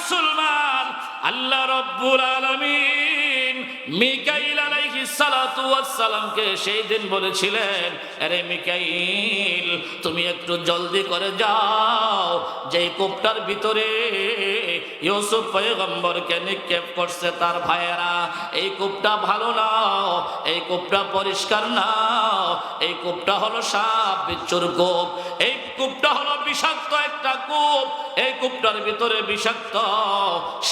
মুসলমান, আল্লাহ রাব্বুল আলামিন মিকাইল আলাইহিস সালাতু ওয়াস সালামকে সেই দিন বলেছিলেন, আরে মিকাইল তুমি একটু জলদি করে যাও, যেই কূপটার ভিতরে ইউসুফ পয়গম্বরকে নিক্ষেপ করছে তার ভাইয়েরা, এই কূপটা ভালো না, এই কূপটা পরিষ্কার না, এই কূপটা হলো সাপ বিচ্ছুর কূপ, এই কূপটা হলো বিষাক্ত একটা কূপ, এই কূপটার ভিতরে বিষাক্ত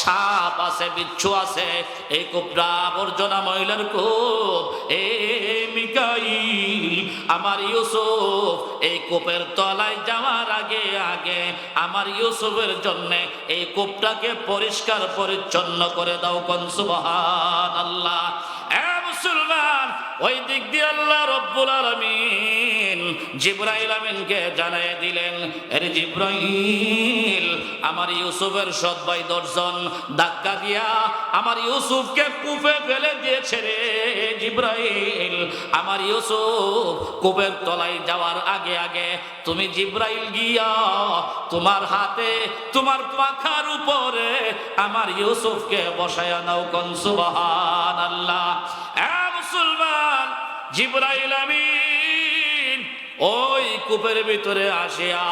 সাপ আছে, বিচ্ছু আছে, এই কূপটা আবর্জনা ময়লার কূপ। এই মিকাইল, আমার ইউসুফ এই কূপের তলায় যাওয়ার আগে আগে আমার ইউসুফের জন্য এই কূপটাকে পরিষ্কার পরিচ্ছন্ন করে দাও। কোন সুবহানাল্লাহ। মুসলমান, ওই দিক দিয়ে আল্লাহ রাব্বুল আলামিন জিবরাইল আমিনকে জানায় দিলেন, আরে জিবরাইল আমার ইউসুফের সৎ ভাই 10 জন ধাক্কা দিয়া আমার ইউসুফকে কূপে ফেলে দিয়েছে রে জিবরাইল। আমার ইউসুফ কূপের তলায় যাওয়ার আগে আগে তুমি জিবরাইল গিয়া তোমার হাতে তোমার পাখার উপরে আমার ইউসুফকে বসায়া নাও। কোন সুবহানাল্লাহ। মুসলমান, জিবরাইল আমিন ওই কূপের ভিতরে আসিয়া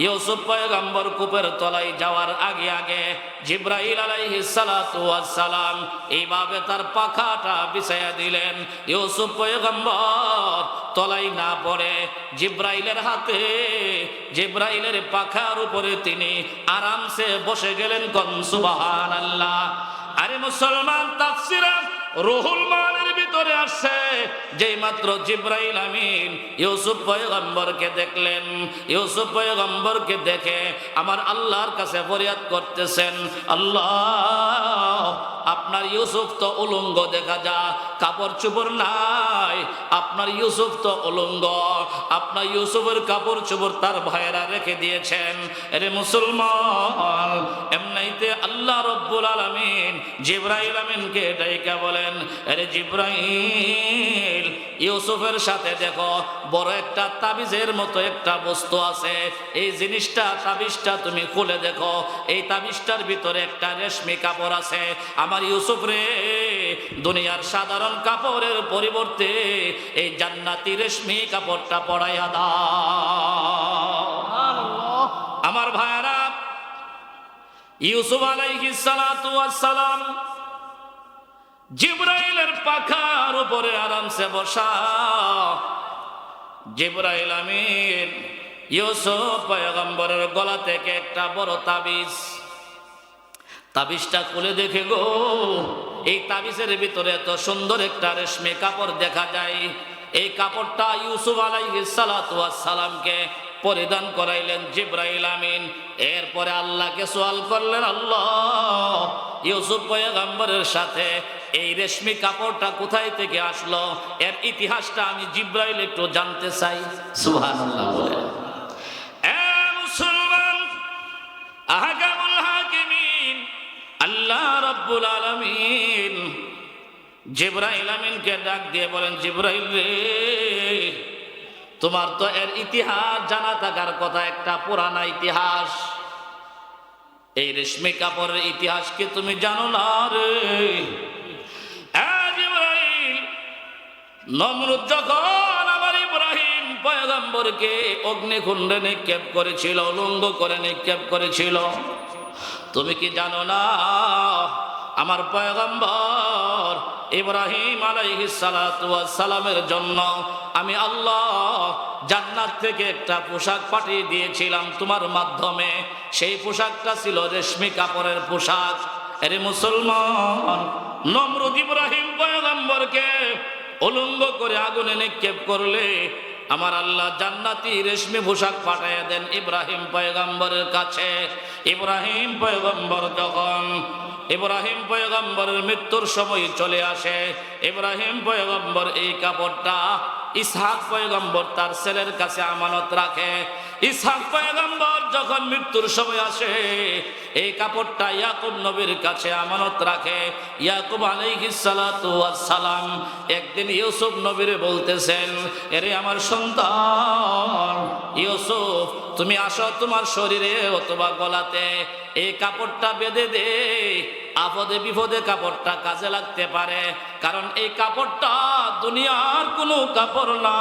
ইউসুফ পয়গম্বর কূপের তলায় যাওয়ার আগে আগে জিবরাইল আলাইহিস সালাতু ওয়াস সালাম এইভাবে তার পাখাটা বিছায়া দিলেন। ইউসুফ পয়গম্বর তলায় না পড়ে জিবরাইলের হাতে জিবরাইলের পাখার উপরে তিনি আরামসে বসে গেলেন। কোন সুবহানাল্লাহ। আরে মুসলমান, তাফসীরে রুহুল মানের ভিতরে আসছে, যেই মাত্র জিবরাইল আমিন ইউসুফ পয়গম্বরকে দেখলেন, ইউসুফ পয়গম্বরকে দেখে আমার আল্লাহর কাছে ফরিয়াদ করতেছেন, আল্লাহ আপনার ইউসুফ তো উলঙ্গ দেখা যা, কাপড় চোপড় নাই, আপনার ইউসুফ তো উলঙ্গ, আপনার ইউসুফের কাপড় চোপড় তার ভাইয়েরা রেখে দিয়েছেন। আরে মুসলমান, এমনিতে আল্লাহ রাব্বুল আলামিন জিবরাইল আমিনকে ডাইকা বলেন, আরে জিবরাইল ইউসুফের সাথে দেখো বড় একটা তাবিজের মতো একটা বস্তু আছে, এই জিনিসটা তাবিজটা তুমি খুলে দেখো, এই তাবিজটার ভিতরে একটা রেশমি কাপড় আছে, আমার ইউসুফ রে দুনিয়ার সাধারণ কাপড়ের পরিবর্তে এই জান্নাতি রেশমি কাপড়টা পরাইয়া দাও। আমার ভাইরা, ইউসুফ আলাইহিস সালাতু ওয়াস সালাম জিবরাইলের পাখার উপরে আরামসে বসা। জিবরাইল আমিন ইউসুফ পয়গম্বরের গলা থেকে একটা বড় তাবিজ, তাবিজটা খুলে দেখে গো, এই তাবিজের ভিতরে এত সুন্দর একটা রেশমি কাপড় দেখা যায়। এই কাপড়টা ইউসুফ আলাইহিস সালাতু ওয়াস সালামকে পরিধান করাইলেন জিবরাইল আমিন। এরপরে আল্লাহকে সওয়াল করলেন, আল্লাহ ইউসুফ পয়গম্বরের সাথে এই রেশমি কাপড়টা কোথায় থেকে আসলো, এর ইতিহাসটা আমি জিবরাইল একটু জানতে চাই। সুবহানাল্লাহ বলে। মুসলমান, আহকামুল হাকিমিন আল্লাহ রাব্বুল আলামিন জিবরাইল আমিনকে ডাক দিয়ে বলেন, জিবরাইল রে তোমার তো এর ইতিহাস জানা থাকার কথা, একটা পুরানা ইতিহাস, এই রেশমি কাপড়ের ইতিহাস কি তুমি জানো না রে? জিবরাইল, নমরুদ যখন আমার ইব্রাহিম পয়গম্বরকে অগ্নিকুণ্ডে নিক্ষেপ করেছিল, উলঙ্গ করে নিক্ষেপ করেছিল, তুমি কি জানো না আমার পয়গম্বর ইব্রাহিম আলাইহিস সালাতু ওয়াস সালামের জন্য আমি আল্লাহ জান্নাত থেকে একটা পোশাক পাঠিয়ে দিয়েছিলাম তোমার মাধ্যমে, সেই পোশাকটা ছিল রেশমি কাপড়ের পোশাক। আরে মুসলমান, নমরুদ ইব্রাহিম পয়গম্বরকে উলঙ্গ করে আগুনে নিক্ষেপ করলে আমার আল্লাহ জান্নাতি রেশমি পোশাক পাঠিয়ে দেন ইব্রাহিম পয়গম্বরের কাছে। ইব্রাহিম পয়গম্বর যখন ইব্রাহিম পয়গম্বরের মৃত্যুর সময় চলে আসে, ইব্রাহিম পয়গম্বর এই কাপড়টা ইসহাক পয়গম্বর তার ছেলের কাছে আমানত রাখে। ইসহাক পয়গম্বর যখন মৃত্যুর সময় আসে, এই কাপড়টা ইয়াকুব নবীর কাছে আমানত রাখে। ইয়াকুব আলাইহিস সালাতু ওয়াস সালাম একদিন ইউসুফ নবীরে বলতেছেন, এরে আমার সন্তান ইউসুফ, তুমি আসো, তোমার শরীরে অথবা গলাতে এই কাপড়টা বেঁধে দে, আপদে বিপদে কাপড়টা কাজে লাগতে পারে। কারণ এই কাপড়টা দুনিয়ার কোনো কাপড় না,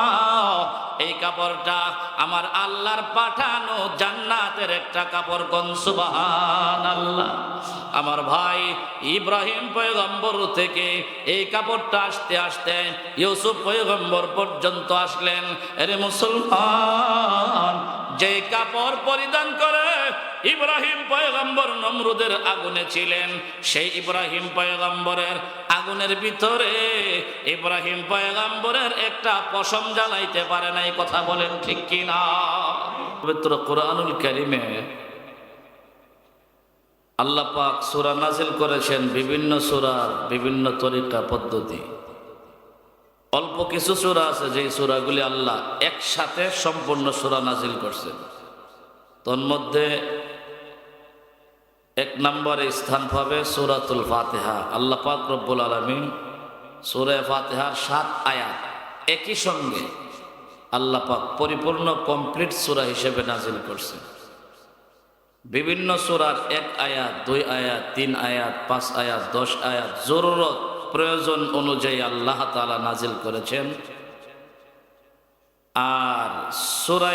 এই কাপড়টা আমার আল্লাহর পাঠানো জান্নাতের একটা কাপড়। কোন সুবহানাল্লাহ। আমার ভাই ইব্রাহিম পয়গম্বর থেকে এই কাপড়টা আসতে আসতে ইউসুফ পয়গম্বর পর্যন্ত আসলেন। আরে মুসলমান, যে কাপড় পরিধান করে ইব্রাহিম পয়গম্বর নমরুদের আগুনে ছিলেন, সেই ইব্রাহিম পয়গম্বরের আগুনের ভিতরে ইব্রাহিম পয়গম্বরের একটা পশম জ্বালাইতে পারে নাই। কথা বলেন ঠিক কিনা? পবিত্র কোরআনুল কারীমে আল্লাহ পাক সূরা নাজিল করেছেন, বিভিন্ন সূরার বিভিন্ন তরিকা পদ্ধতি। অল্প কিছু সূরা আছে যেই সূরাগুলি আল্লাহ একসাথে সম্পূর্ণ সূরা নাজিল করছেন। তন্মধ্যে এক নম্বরে স্থান পাবে সূরাতুল ফাতিহা। আল্লাহ পাক রব্বুল আলামিন সূরা ফাতিহার 7 আয়াত একই সঙ্গে আল্লাহ পাক পরিপূর্ণ কমপ্লিট সূরা হিসেবে নাজিল করছেন। বিভিন্ন সূরার 1 আয়াত, 2 আয়াত, 3 আয়াত, 5 আয়াত, 10 আয়াত জরুরত প্রয়োজন অনুযায়ী আল্লাহ তাআলা নাজিল করেছেন। আর সূরা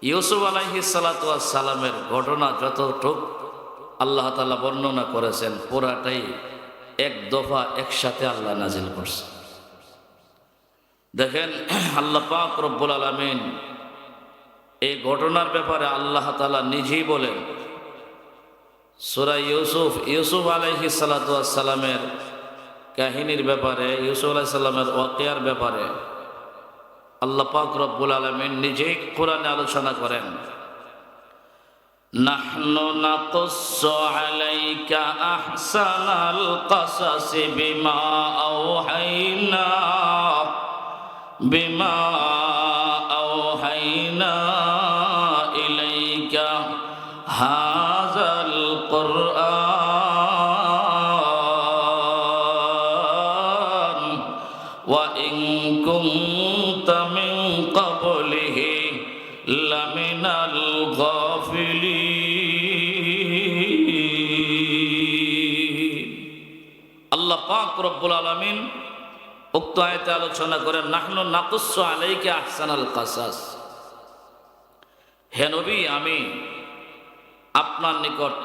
ইউসুফ আলাইহিস সালাতু ওয়াস সালামের ঘটনা যতটুক আল্লাহ তাআলা বর্ণনা করেছেন, পুরাটাই এক দফা একসাথে আল্লাহ নাজিল করছেন। দেখেন, আল্লাহ পাক রব্বুল আলামিন এই ঘটনার ব্যাপারে আল্লাহ তাআলা নিজেই বলেন। সূরা ইউসুফ আলাইহিস সালাতু ওয়াস সালামের কাহিনীর ব্যাপারে, ইউসুফ আলাইহিস সালামের ওয়াকিয়ার ব্যাপারে আল্লাহ পাক রব্বুল আলামিন নিজেই কোরআনে আলোচনা করেন। নাহনু নাকুসসু আলাইকা আহসানাল কাসাসি বিমা আওহাইনা ইলাইকা হাযাল কুরআন ওয়া ইন কুনতা মিন ক্বাবলিহি লামিনাল গাফিলিন। আল্লাহ পাক রব্বুল আলামিন উক্ত আয়াতে আলোচনা করেন, নাহনু নাকুসসু আলাইকা আহসানাল কাসাস। হে নবী, আমি আপনার নিকট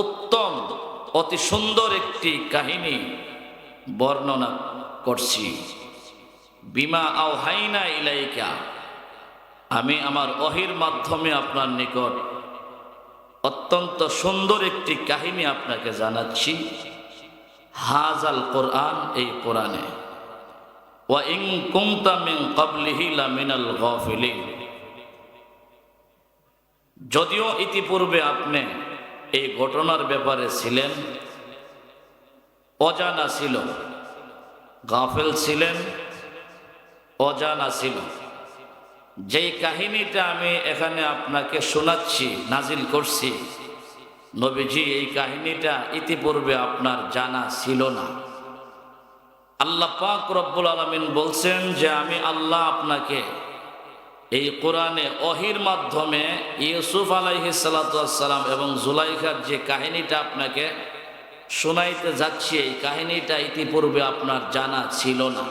উত্তম অতি সুন্দর একটি কাহিনী বর্ণনা করছি। বিমা আওহাইনা ইলাইকা, আমি আমার ওহীর মাধ্যমে আপনার নিকট অত্যন্ত সুন্দর একটি কাহিনী আপনাকে জানাচ্ছি। হাযাল কোরআন, এই কোরআনে। ওয়া ইন কুনতা মিন ক্বাবলিহি লামিনাল গাফিলিন, যদিও ইতিপূর্বে আপনি এই ঘটনার ব্যাপারে ছিলেন অজানা, ছিল গাফেল ছিলেন, অজানা ছিল। যেই কাহিনীটা আমি এখানে আপনাকে শোনাচ্ছি, নাজিল করছি, নবীজি এই কাহিনীটা ইতিপূর্বে আপনার জানা ছিল না। আল্লাহ পাক রব্বুল আলামিন বলছেন যে আমি আল্লাহ আপনাকে এই কোরআনে ওহীর মাধ্যমে ইউসুফ আলাইহিস সালাতু ওয়াস সালাম এবং জুলাইখার যে কাহিনীটা আপনাকে শোনাইতে যাচ্ছি, এই কাহিনীটা ইতিপূর্বে আপনার জানা ছিল না।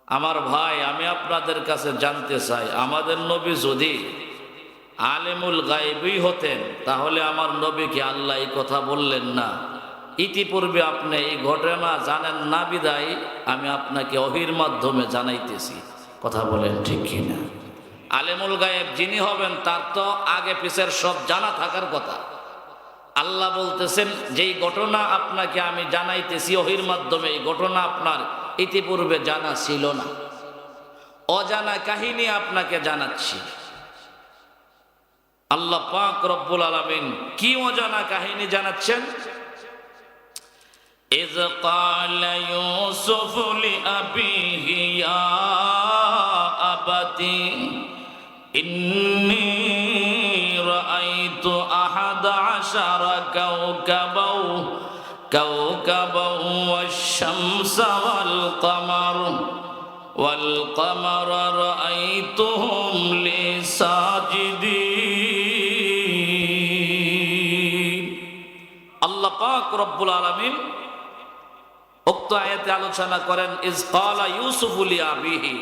আমার ভাই, আমি আপনাদের কাছে জানতে চাই, আমাদের নবী যদি আলেমুল গায়বী হতেন, তাহলে আমার নবীকে আল্লাহ এই কথা বললেন না। ইতিপূর্বে আপনি এই ঘটনা জানেন না বিদায় আমি আপনাকে ওহীর মাধ্যমে জানাইতেছি। কথা বলেন ঠিক কিনা? আলেমুল গায়েব যিনি হবেন তার তো আগে পিছের সব জানা থাকার কথা। আল্লাহ বলতেছেন যেই ঘটনা আপনাকে আমি জানাইতেছি ওহীর মাধ্যমে, এই ঘটনা আপনার ইতিপূর্বে জানা ছিল না, অজানা কাহিনী আপনাকে জানাচ্ছি। আল্লাহ পাক রব্বুল আলামিন কি অজানা কাহিনী জানাচ্ছেন? إذ قال يوسف لأبيه يا আবাতি ইন্নী রাআইতু আহাদা আশারা কাওকাবা ওয়াশ-শামসা ওয়াল-কমার রাআইতুহুম লি সাজিদিন। আল্লাহ পাক রব্বুল আলামিন উক্ত আয়াতে আলোচনা করেন ইজ ক্বালা ইউসুফু লিআবিহি,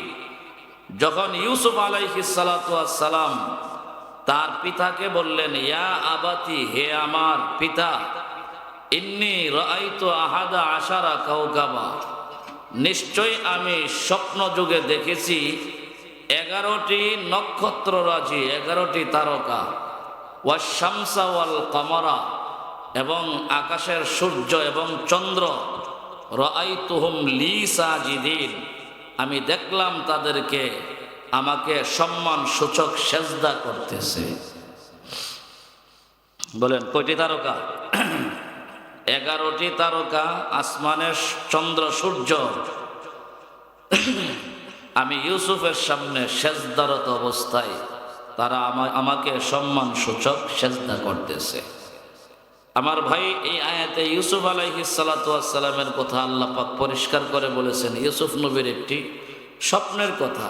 যখন ইউসুফ আলাইহিস সালাতু ওয়াস সালাম তার পিতাকে বললেন, ইয়া আবাতি, হে আমার পিতা, ইন্নী রাআইতু আহাদা আশারা কাওকাবা, নিশ্চয় আমি স্বপ্ন যুগে দেখেছি 11টি নক্ষত্ররাজি, 11টি তারকা, ওয়াশ-শামসা ওয়াল-কমারা, এবং আকাশের সূর্য এবং চন্দ্র, রাআইতুহুম লি সাজিদিন, আমি দেখলাম তাদেরকে আমাকে সম্মান সূচক সেজদা করতেছে। বলেন কয়টি তারকা? 11টি তারকা, আসমানের চন্দ্র সূর্য, আমি ইউসুফের সামনে সেজদারত অবস্থায় তারা আমাকে সম্মান সূচক সেজদা করতেছে। আমার ভাই, এই আয়াতে ইউসুফ আলাইহিস সালাতু ওয়াস সালামের কথা আল্লাহ পাক পরিষ্কার করে বলেছেন। ইউসুফ নবীর একটি স্বপ্নের কথা।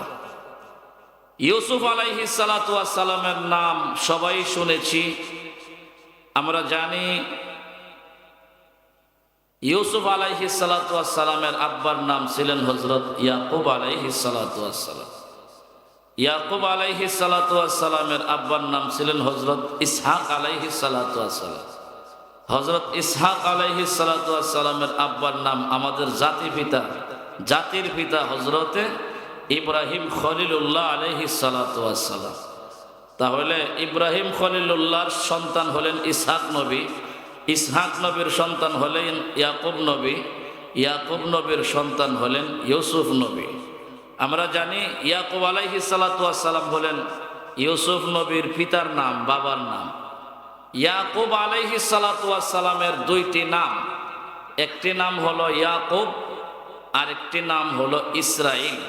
ইউসুফ আলাইহিস সালাতু ওয়াস সালামের নাম সবাই শুনেছি, আমরা জানি। ইউসুফ আলাইহিস সালাতু ওয়াস সালামের আব্বার নাম ছিলেন হযরত ইয়াকুব আলাইহিস সালাতু ওয়াস সালাম। ইয়াকুব আলাইহিস সালাতু ওয়াস সালামের আব্বার নাম ছিলেন হযরত ইসহাক আলাইহিস সালাতু ওয়াস সালাম। হযরত ইসহাক আলাইহিস সালাতু ওয়াস সালামের আব্বার নাম আমাদের জাতির পিতা হযরতে ইব্রাহিম খলিলুল্লাহ আলাইহিস সালাতু ওয়াস সালাম। তাহলে ইব্রাহিম খলিলুল্লাহর সন্তান হলেন ইসহাক নবী, ইসহাক নবীর সন্তান হলেন ইয়াকুব নবী, ইয়াকুব নবীর সন্তান হলেন ইউসুফ নবী। আমরা জানি ইয়াকুব আলাইহিস সালাতু ওয়াস সালাম হলেন ইউসুফ নবীর পিতার নাম, বাবার নাম। ইয়াকুব আলাইহিস সালাতু ওয়াস সালামের দুইটি নাম, একটি নাম হলো ইয়াকুব, আরেকটি নাম হলো ইসরাইল।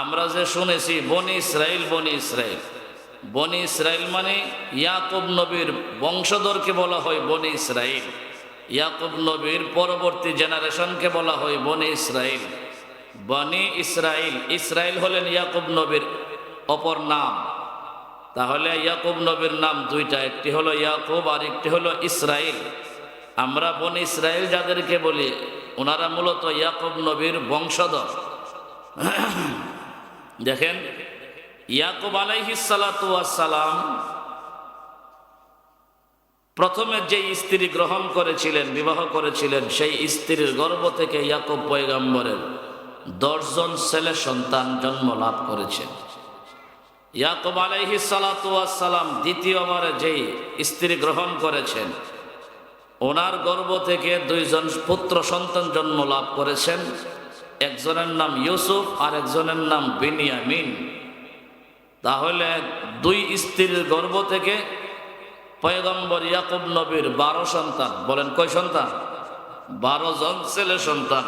আমরা যে শুনেছি বনি ইসরাইল, বনি ইসরাইল, বনি ইসরাইল মানে ইয়াকুব নবীর বংশধরকে বলা হয় বনি ইসরাইল, ইয়াকুব নবীর পরবর্তী জেনারেশনকে বলা হয় বনি ইসরাইল। বনি ইসরাইল, ইসরাইল হলেন ইয়াকুব নবীর অপর নাম। তাহলে ইয়াকুব নবীর নাম দুইটা, একটি হলো ইয়াকুব আর একটি হলো ইসরাইল। আমরা বনি ইসরাইল যাদেরকে বলি ওনারা মূলত ইয়াকুব নবীর বংশধর। দেখেন, ইয়াকুব আলাইহিস সালাতু ওয়াস সালাম প্রথমে যে স্ত্রী গ্রহণ করেছিলেন, বিবাহ করেছিলেন, সেই স্ত্রীর গর্ভ থেকে ইয়াকুব পয়গম্বরের 10 জন ছেলে সন্তান জন্ম লাভ করেছেন। ইয়াকুব আলাইহিস সালাতু ওয়াস সালাম দ্বিতীয়বারে যেই স্ত্রী গ্রহণ করেছেন, ওনার গর্ভ থেকে 2 জন পুত্র সন্তান জন্ম লাভ করেছেন। একজনের নাম ইউসুফ আর একজনের নাম বিনিয়ামিন। তাহলে 2 স্ত্রীর গর্ভ থেকে পয়গম্বর ইয়াকুব নবীর 12 সন্তান। বলেন কয় সন্তান? 12 জন ছেলে সন্তান।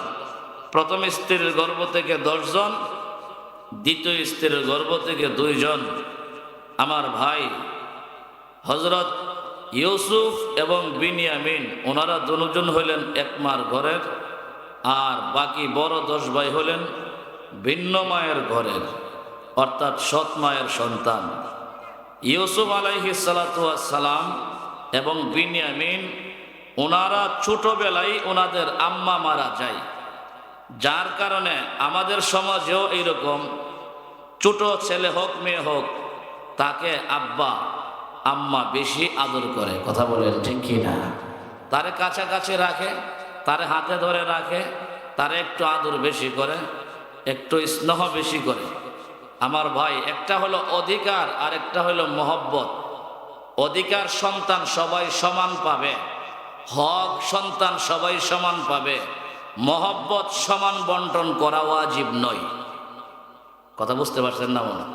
প্রথম স্ত্রীর গর্ভ থেকে 10 জন, দ্বিতীয় স্ত্রীর গর্ভ থেকে 2 জন। আমার ভাই, হযরত ইউসুফ এবং বিনিয়ামিন ওনারা দুজন হলেন এক মার ঘরের, আর বাকি বড় 10 ভাই হলেন ভিন্ন মায়ের ঘরের, অর্থাৎ সৎ মায়ের সন্তান। ইউসুফ আলাইহিস সালাতু ওয়াস সালাম এবং বিনিয়ামিন ওনারা ছোটবেলায় ওনাদের আম্মা মারা যায়, যার কারণে আমাদের সমাজেও এইরকম ছোট ছেলে হোক মেয়ে হোক তাকে আব্বা আম্মা বেশি আদর করে। কথা বলেন ঠিক কি না? তারে কাছাকাছি রাখে, তারে হাতে ধরে রাখে, তারে একটু আদর বেশি করে, একটু স্নেহ বেশি করে। আমার ভাই, একটা হলো অধিকার আর একটা হলো মহব্বত। অধিকার সন্তান সবাই সমান পাবে, হক সন্তান সবাই সমান পাবে, মহব্বত সমান বন্টন করা ওয়াজিব নয়। কথা বুঝতে পারছেন না? মনে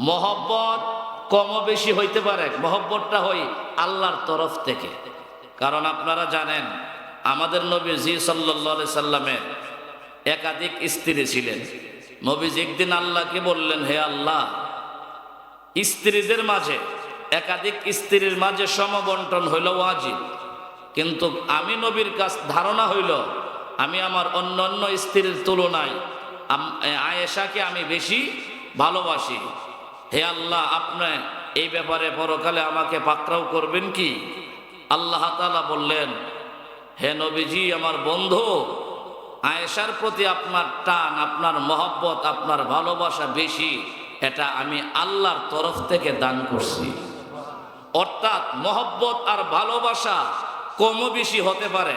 মহব্বত কম বেশি হইতে পারে, মহব্বতটা হয় আল্লাহর তরফ থেকে। কারণ আপনারা জানেন আমাদের নবী জি সাল্লাল্লাহু আলাইহি সাল্লামের একাধিক স্ত্রী ছিলেন। নবীজি একদিন আল্লাহকে বললেন, হে আল্লাহ, স্ত্রীদের মাঝে একাধিক স্ত্রীর মাঝে সমবন্টন হইল ওয়াজিব, কিন্তু আমি নবীর কাছ ধারণা হইল আমি আমার অন্যান্য স্ত্রীর তুলনায় আয়েশাকে আমি বেশি ভালোবাসি। হে আল্লাহ, আপনি এই ব্যাপারে পরকালে আমাকে পাকড়াও করবেন কি? আল্লাহ তাআলা বললেন, হে নবীজি, আমার বন্ধু, আয়েশার প্রতি আপনার টান, আপনার মহব্বত, আপনার ভালোবাসা বেশি, এটা আমি আল্লাহর তরফ থেকে দান করছি। অর্থাৎ মহব্বত আর ভালোবাসা কমও বেশি হতে পারে,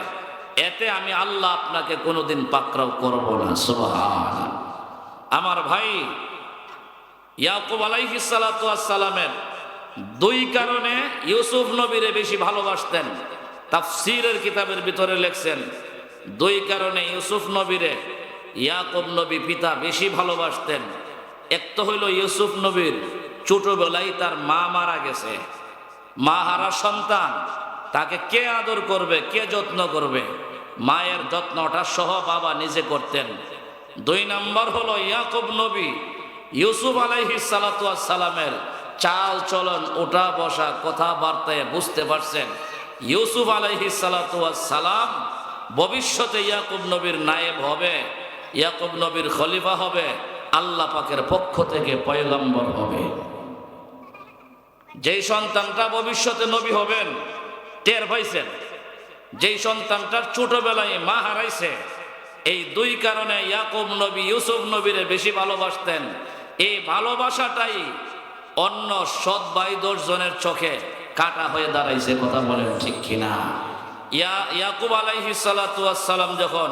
এতে আমি আল্লাহ আপনাকে কোনোদিন পাকড়াও করব না। সুবহানাল্লাহ। আমার ভাই, ইয়াকুব আলাইহিস সালাতু ওয়াস সালামের দুই কারণে ইউসুফ নবীরে বেশি ভালোবাসতেন। তাফসীরের কিতাবের ভিতরে লেখছেন, দুই কারণে ইউসুফ নবীরে ইয়াকুব নবী পিতা বেশি ভালোবাসতেন। এক তো হইল ইউসুফ নবীর ছোটবেলায় তার মা মারা গেছে, মা হারা সন্তান, তাকে কে আদর করবে, কে যত্ন করবে? মায়ের যত্নটা সহ বাবা নিজে করতেন। দুই নম্বর হলো ইয়াকুব নবী ইউসুফ আলাইহিস সালাতু ওয়াস সালামের চাল চলন, ওঠা বসা, কথাবার্তায় বুঝতে পারছেন ইউসুফ আলাইহিস সালাতু ওয়াস সালাম ভবিষ্যতে ইয়াকুব নবীর নায়েব হবে, ইয়াকুব নবীর খলিফা হবে, আল্লাহ পাকের পক্ষ থেকে পয়গম্বর হবে। যেই সন্তানটা ভবিষ্যতে নবী হবেন টের পাইছেন, যেই সন্তানটার ছোটবেলায় মা হারাইছে, এই দুই কারণে ইয়াকুব নবী ইউসুফ নবীরে বেশি ভালোবাসতেন। এই ভালোবাসাটাই অন্য সৎ ভাই 10 জনের চোখে কাটা হয়ে দাঁড়াইছে। কথা বলেন ঠিক কিনা? ইয়াকুব আলাইহিস সালাতু ওয়াস সালাম যখন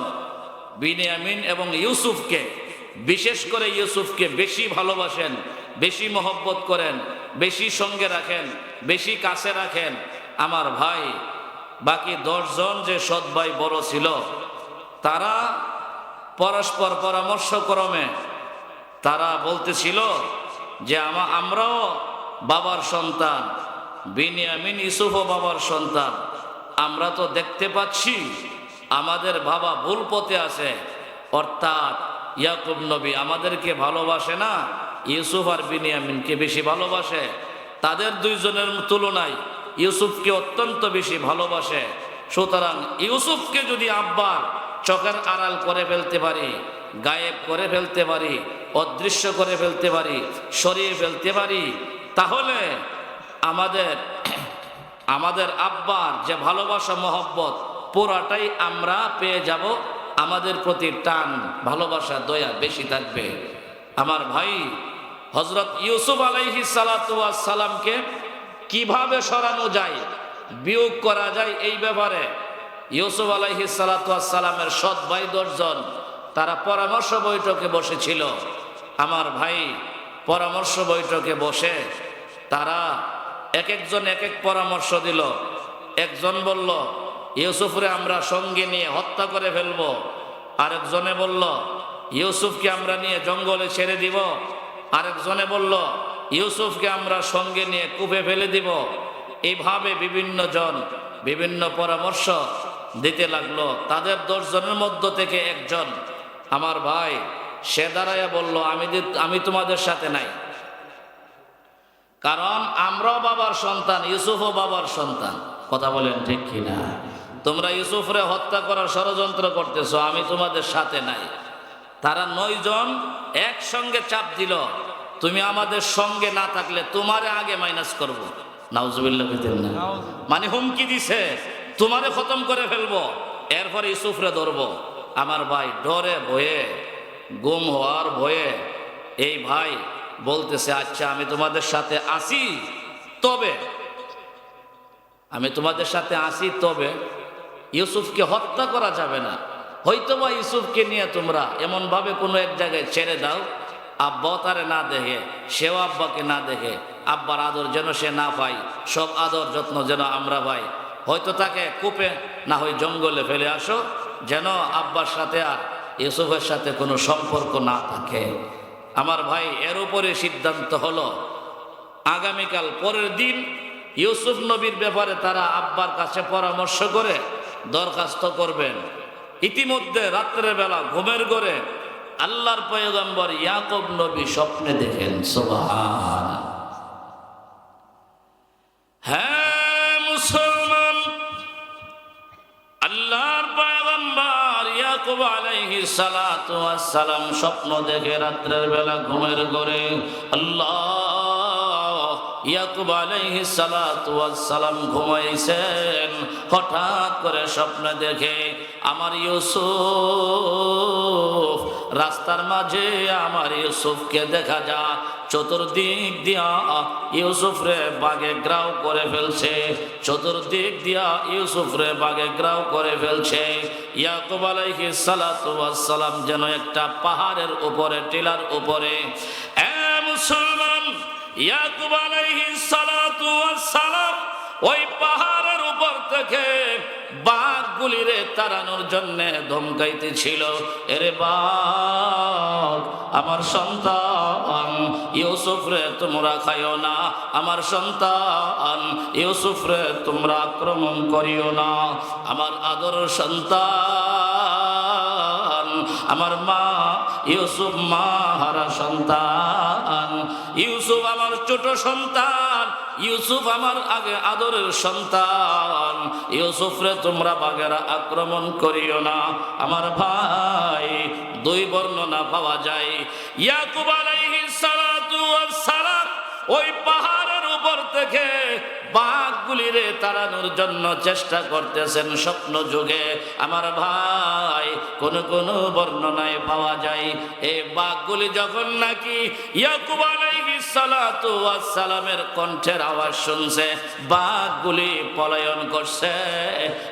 বিনিয়ামিন এবং ইউসুফকে, বিশেষ করে ইউসুফকে বেশি ভালোবাসেন, বেশি মহব্বত করেন, বেশি সঙ্গে রাখেন, বেশি কাছে রাখেন, আমার ভাই, বাকি 10 জন যে সৎ ভাই বড় ছিল, তারা পরস্পর পরামর্শ ক্রমে তারা বলতেছিল যে আমরাও বাবার সন্তান, বিনিয়ামিন ইউসুফও বাবার সন্তান, আমরা তো দেখতে পাচ্ছি আমাদের বাবা ভুল পথে আছে, অর্থাৎ ইয়াকুব নবী আমাদেরকে ভালোবাসে না, ইউসুফ আর বিনিয়ামিনকে বেশি ভালোবাসে। তাদের দুইজনের তুলনায় ইউসুফকে অত্যন্ত বেশি ভালোবাসে। সুতরাং ইউসুফকে যদি আব্বার চোখের আড়াল করে ফেলতে পারি, গায়েব করে ফেলতে পারি, অদৃশ্য করে ফেলতে পারি, সরিয়ে ফেলতে পারি, তাহলে আমাদের আব্বার যে ভালোবাসা মহব্বত পুরাটাই আমরা পেয়ে যাব, আমাদের প্রতি টান, ভালোবাসা, দয়া বেশি থাকবে। আমার ভাই, হযরত ইউসুফ আলাইহিস সালাতু ওয়াস সালামকে কিভাবে সরানো যায়, বিয়োগ করা যায়, এই ব্যাপারে ইউসুফ আলাইহিস সালাতু ওয়াস সালামের সৎ ভাই 10 জন তারা পরামর্শ বৈঠকে বসেছিল। আমার ভাই, পরামর্শ বৈঠকে বসে তারা এক একজন এক এক পরামর্শ দিল। একজন বলল, ইউসুফরে আমরা সঙ্গে নিয়ে হত্যা করে ফেলব। আরেকজনে বলল, ইউসুফকে আমরা নিয়ে জঙ্গলে ছেড়ে দিব। আরেকজনে বলল, ইউসুফকে আমরা সঙ্গে নিয়ে কূপে ফেলে দিব। এইভাবে বিভিন্ন জন বিভিন্ন পরামর্শ দিতে লাগলো। তাদের 10 জনের মধ্য থেকে একজন, আমার ভাই, সে দাঁড়াইয়া বলল, আমি তোমাদের সাথে নাই, কারণ আমরাও বাবার সন্তান, ইউসুফও বাবার সন্তান। কথা বলেন ঠিক কিনা? তোমরা ইউসুফরে হত্যা করার ষড়যন্ত্র করতেছো, আমি তোমাদের সাথে নাই। তারা 9 জন একসঙ্গে চাপ দিল, তুমি আমাদের সঙ্গে না থাকলে তোমারে আগে মাইনাস করব। নাউজুবিল্লাহ। মানে হুমকি দিছে, তোমারে খতম করে ফেলবো, এরপর ইউসুফরে ধরবো। আমার ভাই ডরে ভয়ে, গুম হওয়ার ভয়ে এই ভাই বলতেছে, আচ্ছা আমি তোমাদের সাথে আসি, তবে ইউসুফকে হত্যা করা যাবে না। হয়তোবা ইউসুফকে নিয়ে তোমরা এমনভাবে কোনো এক জায়গায় ছেড়ে দাও, আব্বা তারে না দেখে, সেও আব্বাকে না দেখে, আব্বার আদর যেন সে না পাই, সব আদর যত্ন যেন আমরা পাই। হয়তো তাকে কূপে না হয় জঙ্গলে ফেলে আসো, যেন আব্বার সাথে আর ইউসুফের সাথে কোনো সম্পর্ক না থাকে। আমার ভাই, এর উপরে সিদ্ধান্ত হলো আগামীকাল পরের দিন ইউসুফ নবীর ব্যাপারে তারা আব্বার কাছে পরামর্শ করে দরখাস্ত করবেন। ইতিমধ্যে রাত্রের বেলা ঘুমের ঘরে আল্লাহর পয়গম্বর ইয়াকুব নবী স্বপ্নে দেখেন। সুবহান। হ্যাঁ মুসলমান, আল্লাহর পয়গম্বর ইয়াকুব আলাইহিস সালাতু ওয়াস সালাম স্বপ্ন দেখে রাত্রের বেলা ঘুমের ঘরে। আল্লাহ, ইয়াকুব আলাইহিস সালাতু ওয়াস সালাম ঘুমাইছেন, হঠাৎ করে স্বপ্ন দেখে আমার ইউসুফ, রাস্তার মাঝে আমার ইউসুফকে দেখা যায়, চতুর্দিক দিয়া ইউসুফ রে বাগে গ্রাও করে ফেলছে, চতুর্দিক দিয়া ইউসুফ রে বাগে গ্রাও করে ফেলছে। ইয়াকুব আলাইহিস সালাতু ওয়াস সালাম যেন একটা পাহাড়ের উপরে, টিলার উপরে। এ মুসলমান, ইয়াকুব আলাইহিস সালাতু ওয়াস সালাম ওই পাহাড়ের উপর থেকে বাঘগুলিরে তাড়ানোর জন্য ধমকাইতেছিল, এরে বাঘ, আমার সন্তান ইউসুফ রে তোমরা খাইও না, আমার সন্তান ইউসুফ রে তোমরা আক্রমণ করিও না, আমার আদর সন্তান, আমার মা ইউসুফ মা হারা সন্তান, ইউসুফ আমার ছোট সন্তান, ইউসুফ আমার আগে আদরের সন্তান, ইউসুফ রে তোমরা বাগেরা আক্রমণ করিও না। আমার ভাই, দুই বর্ণনা পাওয়া যায়। ইয়াকুব আলাইহিস সালাতু ওয়াস সালাম ওই পাহাড়ের উপর থেকে বাঘগুলিরে তাড়ানোর জন্য চেষ্টা করতেছেন স্বপ্ন যুগে। আমার ভাই, কোন কোন বর্ণনায় পাওয়া যায় এই বাঘগুলি যখন নাকি ইয়াকুব আলাইহিস সালাতু ওয়াস সালামের কণ্ঠের আওয়াজ শুনছে, বাঘগুলি পলায়ন করছে।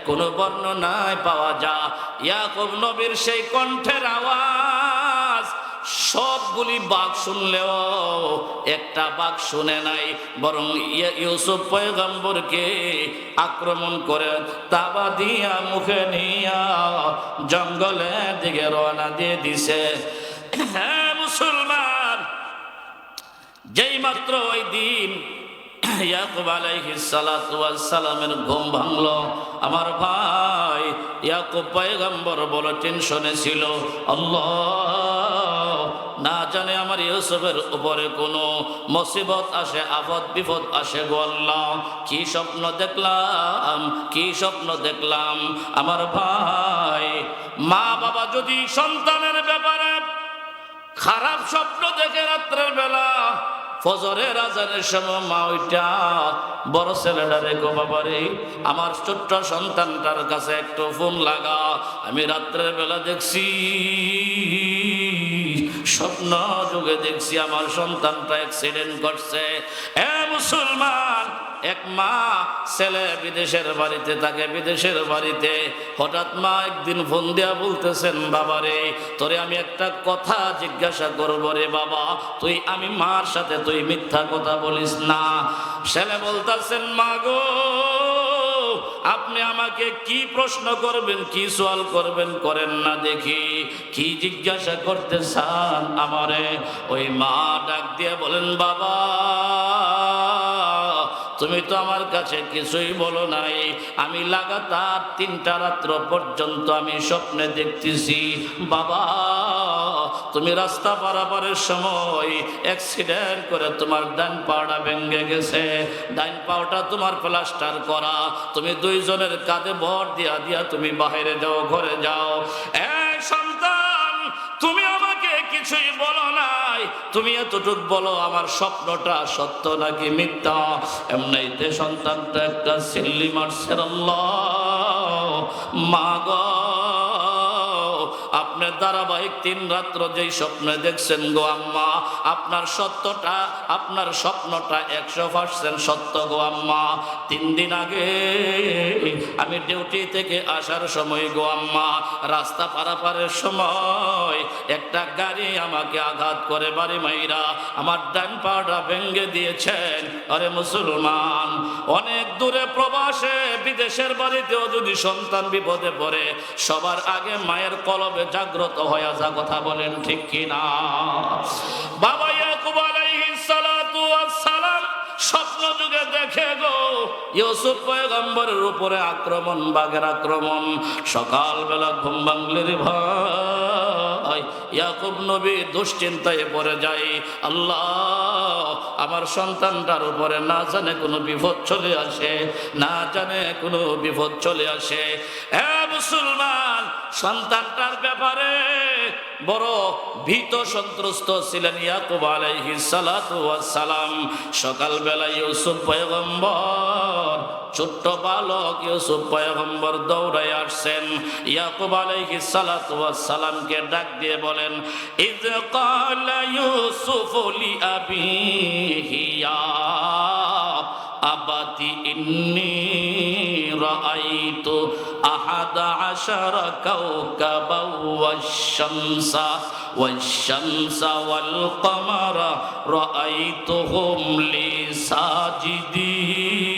কোন বর্ণনায় পাওয়া যায় ইয়াকুব নবীর সেই কণ্ঠের আওয়াজ সবগুলি বাঘ শুনলেও একটা বাঘ শুনে নাই, বরং ইউসুফ পয়গম্বরকে আক্রমণ করে তাবা দিয়া মুখে নিয়া জঙ্গলের দিকে রওনা দিয়ে দিছে। হ্যাঁ মুসলমান, যেই মাত্র ওই দিন ইয়াকুব আলাইহিস সালাতু ওয়াস সালামের ঘুম ভাঙলো, আমার ভাই ইয়াকুব পয়গম্বর বড় টেনশনে ছিল। আল্লাহ, না জানে আমার ইউসুফের উপরে কোনো মুসিবত আসে, আফত বিপদ আসে গো আল্লাহ। কি স্বপ্ন দেখলাম, কি স্বপ্ন দেখলাম। আমার ভাই, মা বাবা যদি সন্তানের ব্যাপারে খারাপ স্বপ্ন দেখে রাত্রের বেলা ফজরের আজানের সময় মা ওইটা বড় ছেলেটারে গো বাবারে, আমার ছোট্ট সন্তানটার কাছে একটু ফোন লাগা, আমি রাত্রের বেলা দেখছি, স্বপ্ন যুগে দেখছি আমার সন্তানটা অ্যাক্সিডেন্ট করছে। এ মুসলমান, এক মা ছেলে বিদেশের বাড়িতে থাকে, বিদেশের বাড়িতে হঠাৎ মা একদিন ফোন দিয়া বলতেছেন, বাবারে তোরে আমি একটা কথা জিজ্ঞাসা করবো রে বাবা, তুই আমি মার সাথে তুই মিথ্যা কথা বলিস না। ছেলে বলতেছেন, মা গো আপনি আমাকে কি প্রশ্ন করবেন, কি সওয়াল করবেন করেন না দেখি, কি জিজ্ঞাসা করতে চান আমারে। ওই মা ডাক দিয়ে বলেন, বাবা তুমি তো আমার কাছে কিছুই বলো নাই, আমি লাগাতার 3টা রাত্র পর্যন্ত আমি স্বপ্নে দেখতেছি বাবা তুমি রাস্তা পারাপারের সময় অ্যাক্সিডেন্ট করে তোমার ডান পাটা ভেঙে গেছে, ডান পাটা তোমার প্লাস্টার করা, তুমি 2 জনের কাঁধে ভর দিয়া দিয়া তুমি বাইরে যাও, ঘরে যাও। এই সন্তান, তুমি আমাকে কিছুই বলো নাই, তুমি এতটুকু বলো আমার স্বপ্নটা সত্য নাকি মিথ্যা। এমনিতে সন্তানটা একটা সিল্লি মারছে, আল্লাহ মা গো আপনি ধারাবাহিক 3 রাত্র যেই স্বপ্নে দেখছেন গো আম্মা, আপনার সত্যটা, আপনার স্বপ্নটা 100% সত্য গো আম্মা। 3 দিন আগে আমি ডিউটি থেকে আসার সময় গো আম্মা, রাস্তা পারাপারের সময় একটা গাড়ি আমাকে আঘাত করে বাড়ি মাইরা আমার ডান পাটা ভেঙে দিয়েছেন। আরে মুসলমান, অনেক দূরে প্রবাসে বিদেশের বাড়িতেও যদি সন্তান বিপদে পড়ে সবার আগে মায়ের কলবে জাগ্রত হয়ে যা, কথা বলেন ঠিক কিনা। বাবা ইয়াকুব আলাইহিস সালাতু ওয়াস সালাম স্বপ্ন যুগে দেখে গো ইউসুফ পয়গম্বরের উপরে আক্রমণ, বাঘের আক্রমণ। সকালবেলা ঘুম ভাঙলে রে ভাই, হয়। ইয়াকুব নবী দুশ্চিন্তায় পড়ে যায়, আল্লাহ আমার সন্তানটার উপরে না জানে কোনো বিপদ চলে আসে, না জানে কোনো বিপদ চলে আসে। এ মুসলমান, সন্তানটার ব্যাপারে বড় ভীত সন্ত্রস্ত ছিলেন ইয়াকুব আলাইহিস সালাতু ওয়াস সালাম। সকালবেলা ইউসুফ পয়গম্বর, ছোট্ট বালক ইউসুফ পয়গম্বর দৌড়ায় আসছেন। ইয়াকুব আলাইহিস সালাতু ওয়াস সালামকে ডাক দিয়ে বলেন, ইয ক্বালা ইউসুফ লি আবিহি ইয়া আবাতি ইন্নী রাআইতু আহাদা আশারা কাওকাবাও ওয়াশ-শামসা ওয়াল কমারা রাআইতুহুম লি সাজিদিন।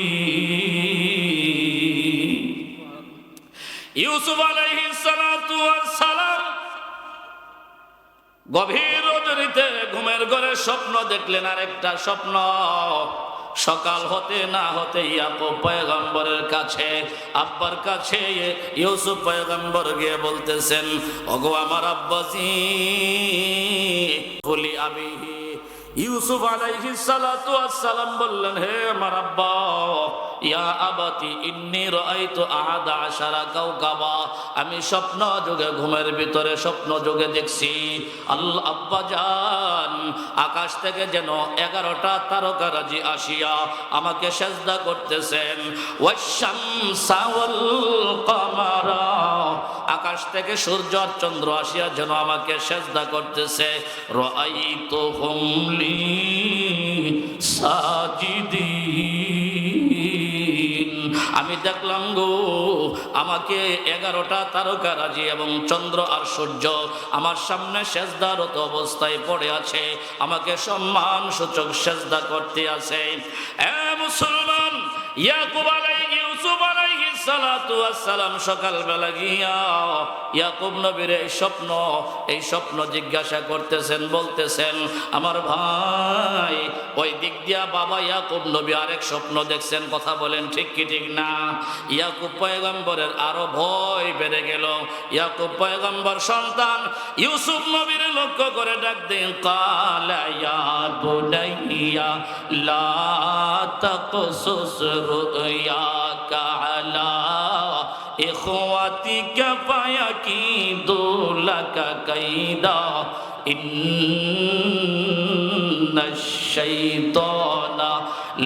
ইউসুফ আলাইহিস সালাতু ওয়াস সালাম গভীর রজনীতে ঘুমের ঘরে স্বপ্ন দেখলেন। আর একটা স্বপ্ন, সকাল হতে না হতে ইয়াকুব পয়গম্বরের কাছে, আব্বার কাছে ইউসুফ পয়গম্বর গিয়ে বলতেছেন, ওগো আমার আব্বাজি, বলি আবিহি। ইউসুফ আলাইহিস সালাতু ওয়াস সালাম বললেন, হে আমার আব্বা, ইয়া আবাতি ইন্নী রাআইতু আহাদা আশারা কাওকাবা, আমি স্বপ্ন যোগে, ঘুমের ভিতরে স্বপ্ন যোগে দেখছি, আল্লাহ আব্বা জান, আকাশ থেকে যেন 11টা তারকারাজি আসিয়া আমাকে সেজদা করতেছেন। ওয়াশ-শামসা ওয়াল কমারা, আকাশ থেকে সূর্য আর চন্দ্র আসিয়া যেন আমাকে সেজদা করতেছে। রাআইতুহুম লি সাজিদিন, আমি দেখলাম গো, আমাকে 11টা তারকারাজি এবং চন্দ্র আর সূর্য আমার সামনে সেজদারত অবস্থায় পড়ে আছে, আমাকে সম্মান সূচক সেজদা করতে আছে। এ মুসলমান, ইয়াকুব ইউসুফ আলাইহিস সালাতু ওয়াস সালাম সকালবেলা গিয়া ইয়াকুব নবীর এই স্বপ্ন জিজ্ঞাসা করতেছেন, বলতেছেন, আমার ভাই, ওই দিক দিয়া বাবা ইয়াকুব নবী আরেক স্বপ্ন দেখছেন, কথা বলেন ঠিক কি ঠিক না? ইয়াকুব পয়গম্বরের আরো ভয় বেড়ে গেল। ইয়াকুব পয়গম্বর সন্তান ইউসুফ নবীর লক্ষ্য করে ডাক দেন, ক্বালা ইয়া বুনাইয়া লা তাকসুস রুয়াকা আলা ইখওয়াতিকা ফায়াকিদু লাকা কাইদা ইন্নাশ শাইতানা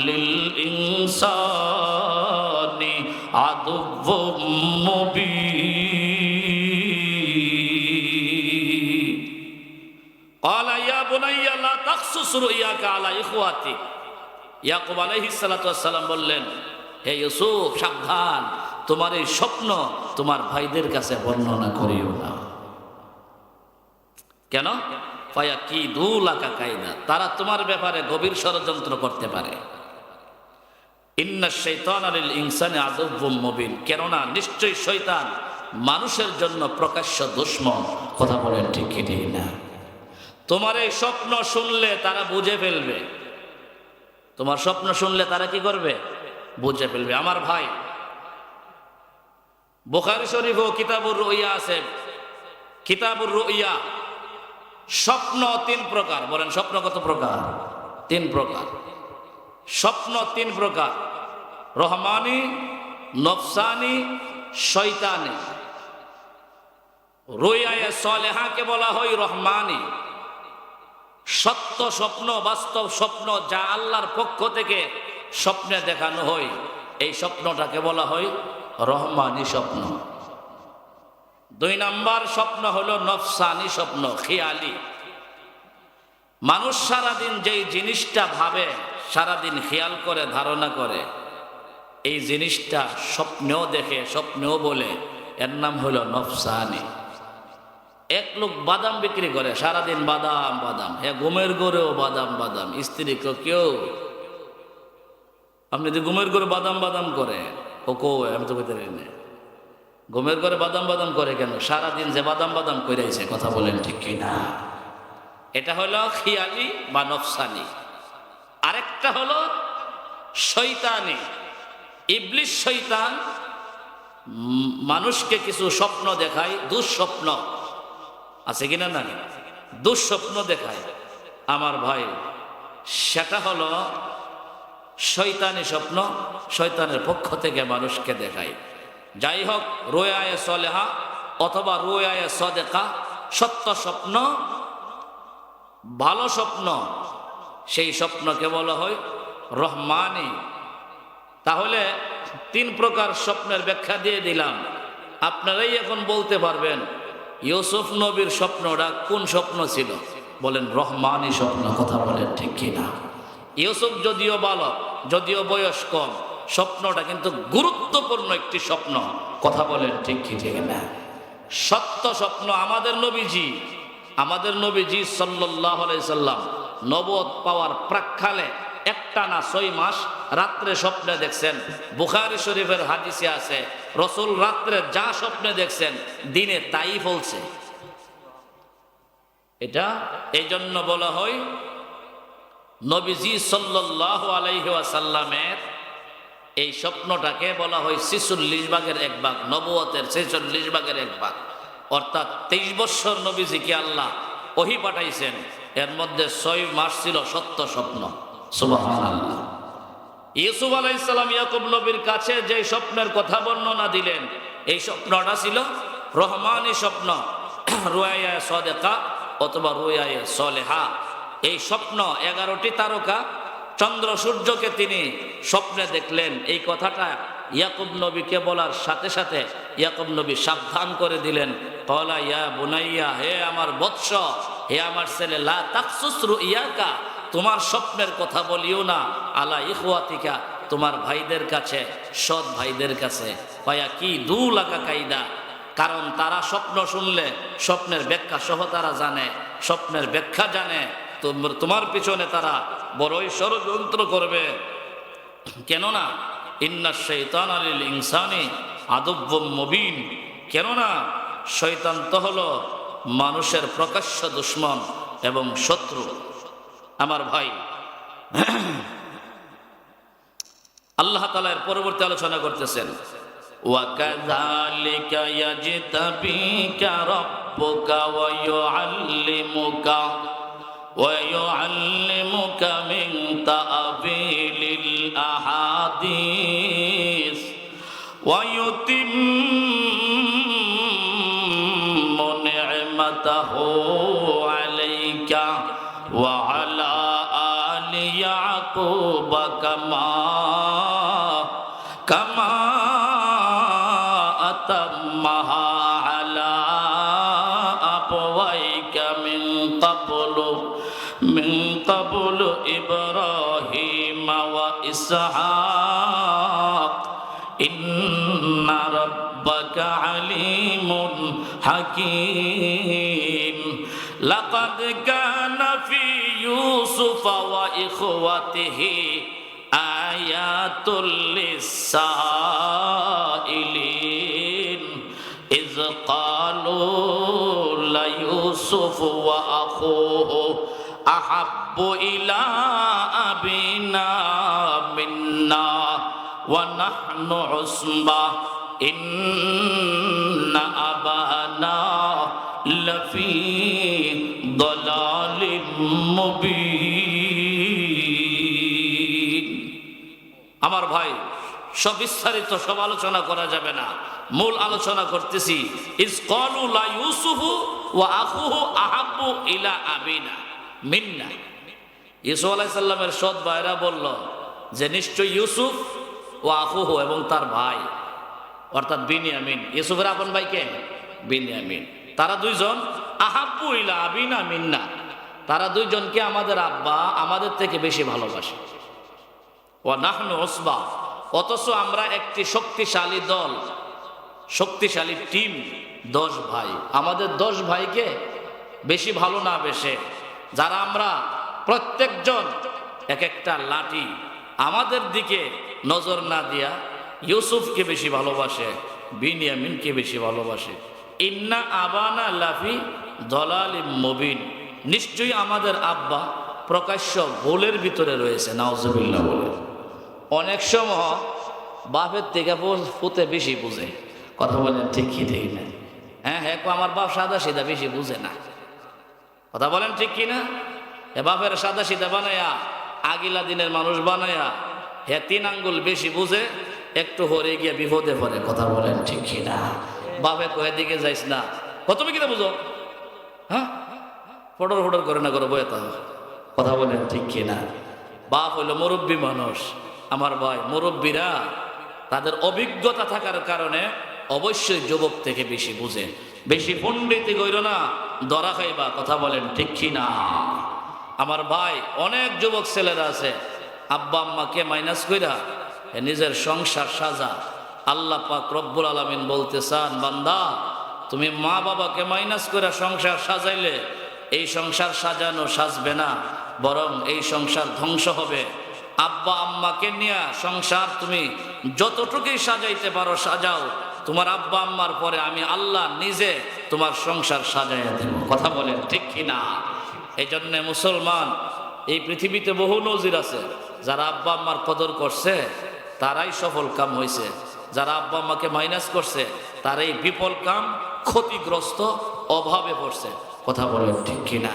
লিল ইনসানি আদুও্বুম মুবিন। ক্বালা ইয়া বুনাইয়া লা তাকসুস রুয়াকা আলা ইখওয়াতিক। ইয়াকুব আলাইহিস সালাতু ওয়াস সালাম বললেন, হে ইউসুফ, সাবধান, তোমার এই স্বপ্ন তোমার ভাইদের কাছে বর্ণনা করিও না। কেন? ফায়াকিদু লাকা কাইদা, তারা তোমার ব্যাপারে গভীর ষড়যন্ত্র করতে পারে। ইন্নাশ শাইতানা লিল ইনসানি আদুও্বুম মুবিন, কেননা নিশ্চয়ই শয়তান মানুষের জন্য প্রকাশ্য দুশমন। কথা বলেন ঠিক কি ঠিক না? তোমার এই স্বপ্ন শুনলে তারা বুঝে ফেলবে। তোমার স্বপ্ন শুনলে তারা কি করবে? বুঝে ফেলবে। আমার ভাই, বুখারী শরীফ ও কিতাবুর রুইয়া আছে। কিতাবুর রুইয়া, স্বপ্ন 3 প্রকার। বলেন, স্বপ্ন কত প্রকার? 3 প্রকার। স্বপ্ন 3 প্রকার: রহমানি, নফসানি, শয়তানি। রুইয়ায়ে সালেহাকে বলা হয় রহমানি, সত্য স্বপ্ন, বাস্তব স্বপ্ন, যা আল্লাহর পক্ষ থেকে স্বপ্নে দেখানো হয়, এই স্বপ্নটাকে বলা হয় রহমানি স্বপ্ন। 2 নাম্বার স্বপ্ন হলো নফসানি স্বপ্ন, খেয়ালি। মানুষ সারাদিন যেই জিনিসটা ভাবে, সারাদিন খেয়াল করে, ধারণা করে, এই জিনিসটা স্বপ্নেও দেখে, স্বপ্নেও বলে, এর নাম হলো নফসানি। এক লোক বাদাম বিক্রি করে, সারাদিন বাদাম বাদাম, হ্যাঁ, ঘুমের ঘরেও বাদাম বাদাম। স্ত্রী কেউ, আপনি যদি ঘুমের ঘরে বাদাম বাদাম করে, ও কো, আমি তো বলতে পারি না, ঘুমের ঘরে বাদাম বাদাম করে কেন? সারাদিন যে বাদাম বাদাম করেছে, কথা বলেন ঠিক কিনা? এটা হলো খিয়ালি বা নফসানি। আরেকটা হলো শয়তানি। ইবলিস শয়তান মানুষকে কিছু স্বপ্ন দেখায়, দুঃস্বপ্ন। আছে কিনা? না, দুঃস্বপ্ন দেখায় আমার ভাই, সেটা হলো শয়তানি স্বপ্ন, শয়তানের পক্ষ থেকে মানুষকে দেখায়। যাই হোক, রুয়ায়ে সলেহা অথবা রুয়ায়ে সদেকা, সত্য স্বপ্ন, ভালো স্বপ্ন, সেই স্বপ্নকে বলা হয় রহমানি। তাহলে 3 প্রকার স্বপ্নের ব্যাখ্যা দিয়ে দিলাম। আপনারাই এখন বলতে পারবেন ইউসুফ নবীর স্বপ্নটা কোন স্বপ্ন ছিল? বলেন রহমানি স্বপ্ন। কথা বলেন ঠিক কিনা? ইউসুফ যদিও বালক, যদিও বয়স কম, স্বপ্নটা কিন্তু গুরুত্বপূর্ণ একটি স্বপ্ন। কথা বলেন ঠিক কি ঠিক না? সত্য স্বপ্ন। আমাদের নবীজি সাল্লাল্লাহু আলাইহি সাল্লাম নবুয়ত পাওয়ার প্রাক্কালে একটানা 6 মাস রাত্রে স্বপ্নে দেখছেন। বুখারী শরীফের হাদিসে আছে, রাসূল রাত্রে যা স্বপ্নে দেখছেন দিনে তাই বলছে। এটা এই জন্য বলা হয় নবীজি সাল্লাল্লাহু আলাইহি ওয়াসাল্লামের এই স্বপ্নটাকে বলা হয় 46 ভাগের 1 ভাগ, নবুয়তের 46 ভাগের 1 ভাগ। অর্থাৎ 23 বছর নবীজিকে আল্লাহ ওহী পাঠাইছেন, এর মধ্যে 6 মাস ছিল সত্য স্বপ্ন। সুবহানাল্লাহ। ইউসুফ আলাইহিস সালাম ইয়াকুব নবীর কাছে যে স্বপ্নের কথা বর্ণনা দিলেন, এই স্বপ্নটা ছিল রহমানি স্বপ্ন, রুয়ায়ে সাদেকা অথবা রুয়ায়ে সলেহা। এই স্বপ্ন 11টি তারকা চন্দ্র সূর্যকে তিনি স্বপ্নে দেখলেন। এই কথাটা ইয়াকুব নবীকে বলার সাথে সাথে ইয়াকুব নবী সাবধান করে দিলেন, ক্বালা ইয়া বুনাইয়া, হে আমার বৎস, হে আমার ছেলে, লা তাকসুস রুইয়াকা, তোমার স্বপ্নের কথা বলিও না আলা ইখওয়াতিকা, তোমার ভাইদের কাছে, সৎ ভাইদের কাছে। পায়া কি দুলাকা কাইদা, কারণ তারা স্বপ্ন শুনলে স্বপ্নের ব্যাখ্যা সহ তারা জানে, স্বপ্নের ব্যাখ্যা জানে, তোমার পিছনে তারা বড়ই ষড়যন্ত্র করবে। কেননা ইন্না শাইতানা লিল ইনসানি আদুব্বুম মুবিন, কেননা শয়তান তো হলো মানুষের প্রকাশ্য দুশমন এবং শত্রু। আমার ভাই, আল্লাহ তাআলা এর পরবর্তী আলোচনা করতেছেন, ওয়া কাযালিকা ইয়াজতাবিকা রাব্বুকা ওয়া ইউআল্লিমুকা মিন তা'বিলিল আহাদিস ওয়া ইউতিম্মু নি'মাতাহু আলাইকা ওয়া আলা আলি ইয়াকুব কামা আতাম্মাহা আলা আবওয়াইকা মিন ক্বাবলু ইব্রাহিম ওয়া ইসহাক ইন্না রাব্বাকা আলিমুন হাকীম লাকাদ কানা ফি ইউসুফ ওয়া ইখওয়াতিহি আয়াতুল লিসাইলিন ইয ক্বালু লা ইউসুফ ওয়া আখুহু আহাব্বু ইলা আবিনা মিন্না ওয়া নাহনু উসবা ইন্না আবানা লাফি দালালিম মুবিন। আমার ভাই, সবিস্তারিত সব আলোচনা করা যাবে না, মূল আলোচনা করতেছি। ইজ ক্বালু লা ইউসুফু ওয়া আখুহু আহাব্বু ইলা আবিনা মিন্না। ইউসুফ আলাইহিস সালামের সৎ ভাইরা বলল যে নিশ্চয় ইউসুফ ও আখুহু এবং তার ভাই অর্থাৎ বিনিয়ামিন, ইউসুফের আপন ভাই কে? বিনিয়ামিন। তারা দুইজন আহাব্বু ইলা আবিনা মিন্না, তারা দুইজনকে আমাদের আব্বা আমাদের থেকে বেশি ভালোবাসে। ওয়া নাহনু উসবা, অথচ আমরা একটি শক্তিশালী দল, শক্তিশালী টিম, 10 ভাই। আমাদের 10 ভাইকে বেশি ভালো না বেশে, যারা আমরা প্রত্যেকজন এক একটা লাঠি, আমাদের দিকে নজর না দিয়া ইউসুফকে বেশি ভালোবাসে, বিনিয়ামিনকে বেশি ভালোবাসে। ইন্না আবানা লাফি দালালিম মুবিন, নিশ্চয়ই আমাদের আব্বা প্রকাশ্য ভুলের ভিতরে রয়েছে। নাউজুবিল্লাহ বলে। অনেক সময় বাপের থেকে পুতে বেশি বুঝে। কথা বলেন ঠিক কি ঠিক না? হ্যাঁ হ্যাঁ, আমার বাপ সাদা সিধা বেশি বুঝে না। কথা বলেন ঠিক কিনা? এ বাপের সাদা সিধা বানায়া, আগিলা দিনের মানুষ বানায়া, হ্যাঁ 3 আঙ্গুল বেশি বুঝে, একটু হরে গিয়ে বিপদে পড়ে। কথা বলেন ঠিক কিনা? বাপে কয়ে দিকে যাইস না, তুমি কিনা বুঝো, হ্যাঁ ফটর ফটর করে না করো বয়ে তা। কথা বলেন ঠিক কিনা? বাপ হইল মুরব্বী মানুষ। আমার ভাই, মুরব্বীরা তাদের অভিজ্ঞতা থাকার কারণে অবশ্যই যুবক থেকে বেশি বুঝে। বেশি পণ্ডিতি কইরো না, ধরা খাইবা। কথা বলেন ঠিক কিনা? আমার ভাই, অনেক যুবক ছেলেরা আছে আব্বা আম্মাকে মাইনাস কইরা নিজের সংসার সাজা। আল্লাহ পাক রব্বুল আলামিন বলতে চান, বান্দা তুমি মা বাবাকে মাইনাস করে সংসার সাজাইলে এই সংসার সাজানো সাজবে না, বরং এই সংসার ধ্বংস হবে। আব্বা আম্মাকে নিয়ে সংসার তুমি যতটুকুই সাজাইতে পারো সাজাও, তোমার আব্বা আম্মার পরে আমি আল্লাহ নিজে তোমার সংসার সাজাইয়া দেব। কথা বলেন ঠিক কিনা? এই জন্যে মুসলমান, এই পৃথিবীতে বহু নজির আছে, যারা আব্বা আম্মার কদর করছে তারাই সফল কাম হয়েছে, যারা আব্বা আম্মাকে মাইনাস করছে তারাই বিফল কাম, ক্ষতিগ্রস্ত, অভাবে পড়ছে। কথা বলেন ঠিক কিনা?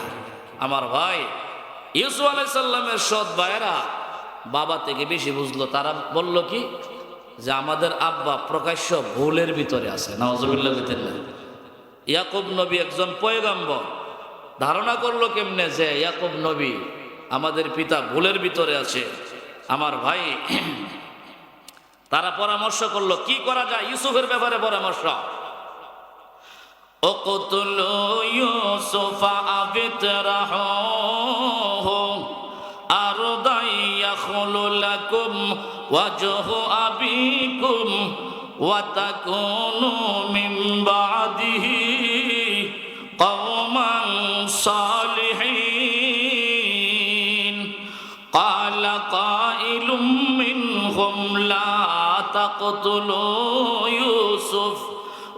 আমার ভাই, ইউসুফ আলাইহিস সালামের সৎ ভাইয়েরা বাবা থেকে বেশি বুঝলো। তারা বলল কি, যে আমাদের আব্বা প্রকাশ্য ভুলের ভিতরে আছে। নাউজুবিল্লাহ। ইয়াকুব নবী একজন পয়গম্বর। ধারণা করলো কেমনে যে ইয়াকুব নবী আমাদের পিতা ভুলের ভিতরে আছে? আমার ভাই, তারা পরামর্শ করলো কি করা যায়। ইউসুফের ব্যাপারে পরামর্শ, উকতুলু ইউসুফা আবিতরাহু আরদান ইয়াখলু লাকুম ওয়াজহু আবিকুম ওয়া তাকুনু মিন বাদিহি কওমান সালিহিন। ক্বালা কাইলুম মিনহুম লা তাকতুলু ইউসুফ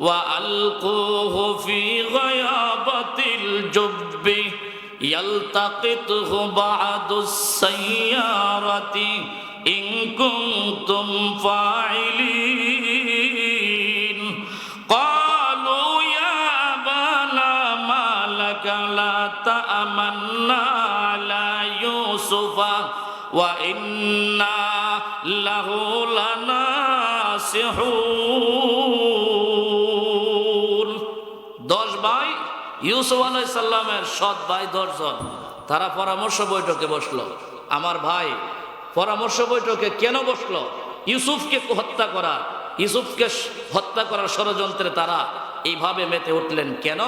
ওয়া আলকুহু ফি গায়াবাতিল জুব্বি ইয়ালতাকিতুহু বা'দুস সাইয়ারাতি ইন কুনতুম ফাইলিন। ক্বালু ইয়া আবানা মা লাকা লা তা'মান্না আলা ইউসুফা ওয়া ইন্না লাহু লানাসিহুন। 10 ভাই, ইউসুফ আলাইহিস সালামের সৎ ভাই 10 জন, তারা পরামর্শ বৈঠকে বসলো। আমার ভাই, পরামর্শ বৈঠকে কেন বসলো? ইউসুফকে হত্যা করার, ইউসুফকে হত্যা করার ষড়যন্ত্রে তারা এইভাবে মেতে উঠলেন কেন?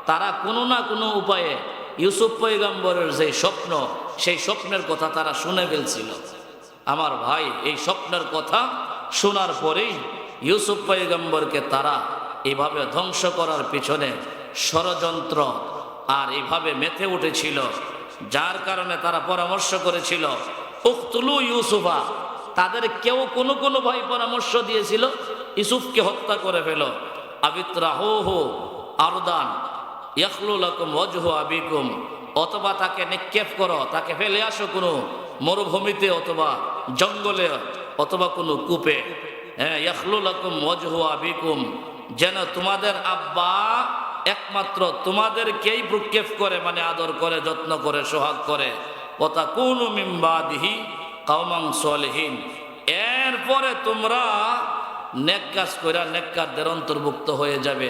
তারা কোনো না কোনো উপায়ে ইউসুফ পয়গম্বরের যে স্বপ্ন, সেই স্বপ্নের কথা তারা শুনে ফেলছিল। আমার ভাই, এই স্বপ্নের কথা শোনার পরেই ইউসুফ পয়গম্বরকে তারা এইভাবে ধ্বংস করার পিছনে ষড়যন্ত্র আর এইভাবে মেতে উঠেছিল, যার কারণে তারা পরামর্শ করেছিল উকতুলু ইউসুফা। তাদের কেউ কোনো ভাই পরামর্শ দিয়েছিল ইউসুফকে হত্যা করে ফেল। আবিতরাহু আরদান ইয়াখলু লাকুম ওয়াজহু আবিকুম, অথবা তাকে নিক্ষেপ করো, তাকে ফেলে আসো কোনো মরুভূমিতে অথবা জঙ্গলে অথবা কোনো কূপে। হ্যাঁ, ইয়াখলু লাকুম ওয়াজহু আবিকুম, যেন তোমাদের আব্বা একমাত্র তোমাদেরকেই ভ্রুক্ষেপ করে, মানে আদর করে, যত্ন করে, সোহাগ করে। ওয়াতাকুনু মিন বাদিহি কওমান সালিহিন, এরপরে তোমরা নেক কাজ কইরা নেককারদের অন্তর্ভুক্ত হয়ে যাবে।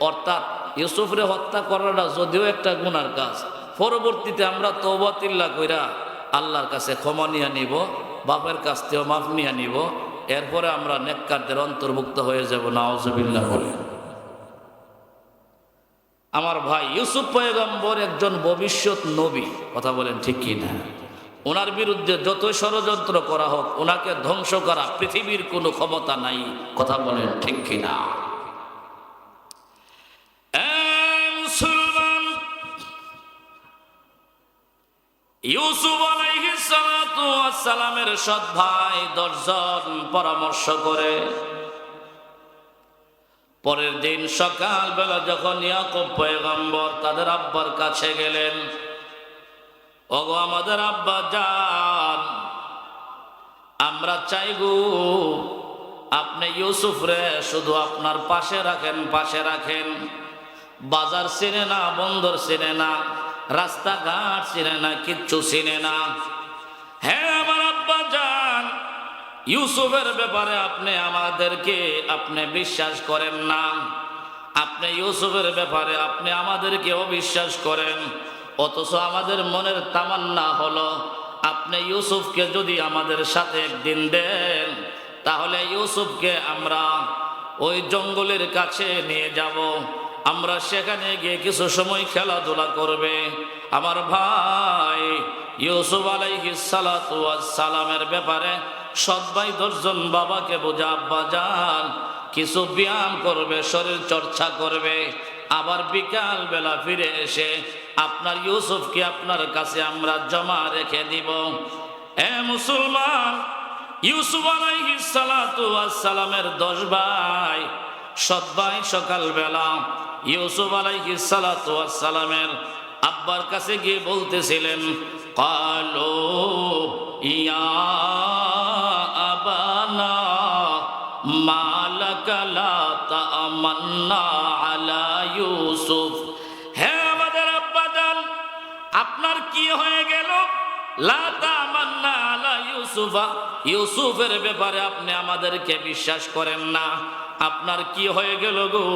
অর্থাৎ ইউসুফরে হত্যা করাটা যদিও একটা গুনার কাজ, পরবর্তীতে আমরা তওবাতিল্লাহ কইরা আল্লাহর কাছে ক্ষমা নিয়ে নিব, বাপের কাছ থেকেও মাফ নিয়ে নিব, এরপরে আমরা নেককারদের অন্তর্ভুক্ত হয়ে যাব। নাউজুবিল্লাহ বলে। আমার ভাই, ইউসুফ পয়গম্বর একজন ভবিষ্যৎ নবী। কথা বলেন ঠিক কি না? ওনার বিরুদ্ধে যতই ষড়যন্ত্র করা হোক, ওনাকে ধ্বংস করা পৃথিবীর কোনো ক্ষমতা নাই। কথা বলেন ঠিক কি না? ইউসুফ আলাইহিস সালাতু ওয়াস সালামের সৎ ভাই 10 জন পরামর্শ করে পরের দিন সকালবেলা যখন ইয়াকুব পয়গম্বর তাদের আব্বার কাছে গেলেন, ওগো আমাদের আব্বা জান, আমরা চাই গো আপনি ইউসুফ রে শুধু আপনার পাশে রাখেন, পাশে রাখেন। বাজার চিনে না, বন্দর চিনে না, রাস্তাঘাট চিনে না, কিচ্ছু চিনে না। হ্যাঁ আমার আব্বা জান, ইউসুফের ব্যাপারে আপনি আমাদেরকে আপনি বিশ্বাস করেন না। আপনি ইউসুফের ব্যাপারে আপনি আমাদেরকে অবিশ্বাস করেন। অথচ আমাদের মনের তামান্না হলো আপনি ইউসুফকে যদি আমাদের সাথে একদিন দেন, তাহলে ইউসুফকে আমরা ওই জঙ্গলের কাছে নিয়ে যাব। আমরা সেখানে গিয়ে কিছু সময় খেলাধুলা করবে। আমার ভাই ইউসুফ আলাইহিস সালাতু ওয়াস সালামের ব্যাপারে সৎ ভাই 10 জন বাবাকে বোঝা, আব্বা জান কিছু ব্যায়াম করবে, শরীর চর্চা করবে, আবার বিকাল বেলা ফিরে এসে আপনার ইউসুফকে আপনার কাছে আমরা জমা রেখে দিব। এ মুসলমান, ইউসুফ আলাইহিস সালাতু ওয়াস সালামের 10 ভাই, সৎ ভাই সকালবেলা ইউসুফ আলাইহিস সালাতু ওয়াস সালামের আব্বার কাছে গিয়ে বলতেছিলেন, কালো ইয়া আবানা মালাকা লা তামান্না আলা ইউসুফ। হ্যাঁ আমাদের আব্বা জান, আপনার কি হয়ে গেল? লা তামান্না আলা ইউসুফা, ইউসুফের ব্যাপারে আপনি আমাদেরকে বিশ্বাস করেন না। আপনার কি হয়ে গেল গো?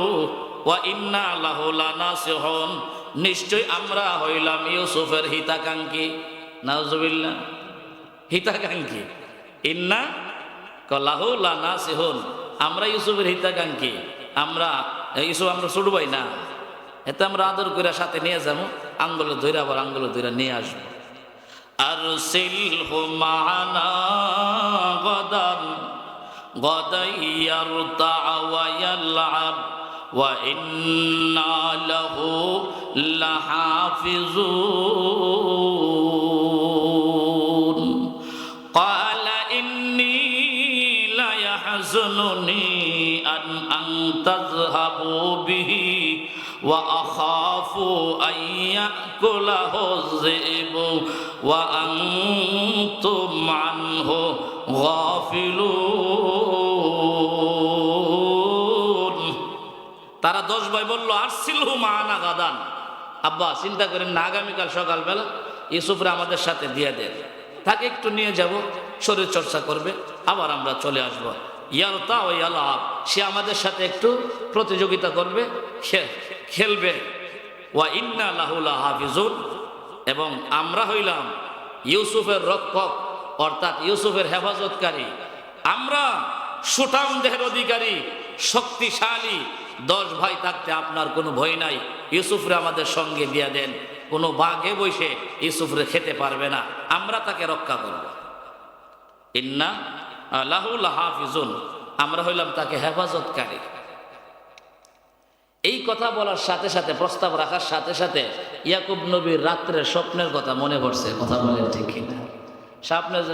ওয়া ইন্না লাহু লানাসিহুন, নিশ্চয় আমরা হইলাম ইউসুফের হিতাকাঙ্ক্ষী। নাউজুবিল্লাহ, হিতাকাঙ্ক্ষী। ইন্না লাহু লানাসিহুন, আমরা ইউসুফের হিতাকাঙ্ক্ষী। আমরা ইউসুফ আমরা ছুটবাই না, এতে আমরা আদর করে সাথে নিয়ে যাবো, আঙ্গুলে ধরে আবার আঙ্গুলে ধরে নিয়ে আসবো। আরসিলহু মা'ানা গাদান গাদান ইয়ারতা'u ওয়া ইয়াল'াব ওয়া ইন্না লাহু লাহাফিজুন। ক্বালা ইন্নী লা ইয়াহযুনুনি আন তাযহাবু বিহি ওয়া আখাফু আন ইয়াকুলাহু যিবু ওয়া আনতুম আনহু গাফিলুন। তারা 10 ভাই বলল, আরসিলহু মা'ানা গাদান, আব্বা চিন্তা করেন না, আগামীকাল সকালবেলা ইউসুফরে আমাদের সাথে দিয়ে দেন, তাকে একটু নিয়ে যাব, শরীর চর্চা করবে, আবার আমরা চলে আসব। ইয়ারতা ও ইয়ালাব, সে আমাদের সাথে একটু প্রতিযোগিতা করবে, খেলবে। ওয়া ইন্না লাহু লাহাফিজুন, এবং আমরা হইলাম ইউসুফের রক্ষক, অর্থাৎ ইউসুফের হেফাজতকারী। আমরা সুঠাম দেহের অধিকারী, শক্তিশালী। 10 ভাই থাকতে আপনার কোনো ভয় নাই, ইউসুফরে আমাদের সঙ্গে দিয়ে দেন, কোনো বাঘে বসে ইউসুফরে খেতে পারবে না, আমরা তাকে রক্ষা করব। ইন্না লাহু লাহাফিজুন, আমরা হইলাম তাকে হেফাজতকারী। এই কথা বলার সাথে সাথে, প্রস্তাব রাখার সাথে সাথে ইয়াকুব নবীর রাত্রের স্বপ্নের কথা মনে পড়ছে। কথা বলেন ঠিক কিনা?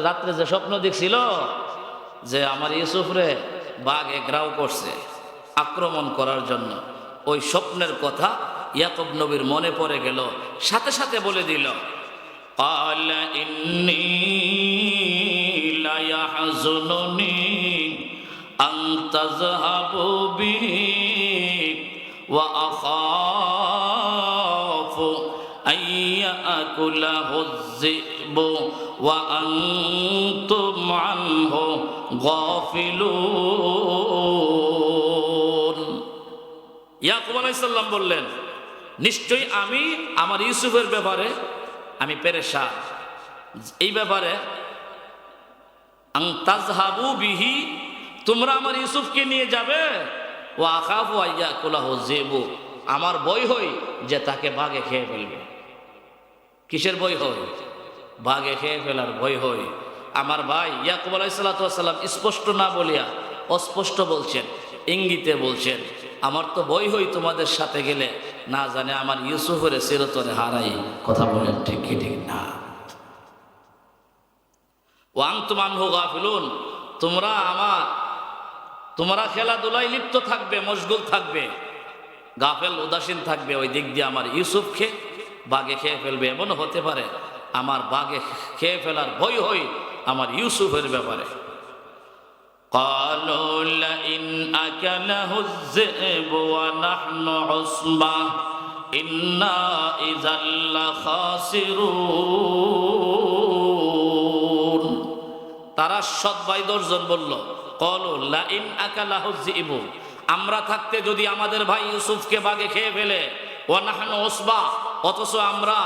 রাত্রে যে স্বপ্ন দেখছিল যে আমার ইউসুফরে বাঘ ঘেরাও করছে আক্রমণ করার জন্য, ওই স্বপ্নের কথা ইয়াকুব নবীর মনে পড়ে গেল, সাথে সাথে বলে দিল, ক্বালা ইন্নী লা ইয়াহযুনুনি আন তাযহাবু বিহি ওয়া আখাফু আন ইয়াকুলাহু যিবু ওয়া আনতুম আনহু গাফিলুন। ইয়াকুব আলাইহিস সালাম বললেন, নিশ্চয়ই আমি আমার ইউসুফের ব্যাপারে আমি পেরেশান। এই ব্যাপারে আন তাযহাবু বিহি, তোমরা আমার ইউসুফকে নিয়ে যাবে, ওয়া আখাফু আন ইয়াকুলাহু যিবু, আমার ভয় হয় যে তাকে বাঘে খেয়ে ফেলবে। কিসের ভয় হয়? বাঘে খেয়ে ফেলার ভয় হয়। আমার ভাই ইয়াকুব আলাইহিস সালাতু ওয়াস সালাম স্পষ্ট না বলিয়া অস্পষ্ট বলছেন, ইঙ্গিতে বলছেন, আমার তো ভয় হই তোমাদের সাথে গেলে না জানে আমার ইউসুফের চিরতরে হারাই। কথা বলেন ঠিক কি ঠিক না? ওয়া আনতুম আনহু গাফিলুন, তোমরা খেলাধুলায় লিপ্ত থাকবে, মশগুল থাকবে, গাফেল উদাসীন থাকবে। ওই দিক দিয়ে আমার ইউসুফকে বাঘে খেয়ে ফেলবে। এমনও হতে পারে আমার বাঘে খেয়ে ফেলার ভয় হই আমার ইউসুফের ব্যাপারে। قالوا لئن أكله الذئب ونحن عصبة إنا إذا لخاسرون তারা সৎ ভাই 10 জন বলল কলু লাইন আকালাহু যিবু আমরা থাকতে যদি আমাদের ভাই ইউসুফকে বাঘে খেয়ে ফেলে ওয়া নাহনু উসবা অথচ আমরা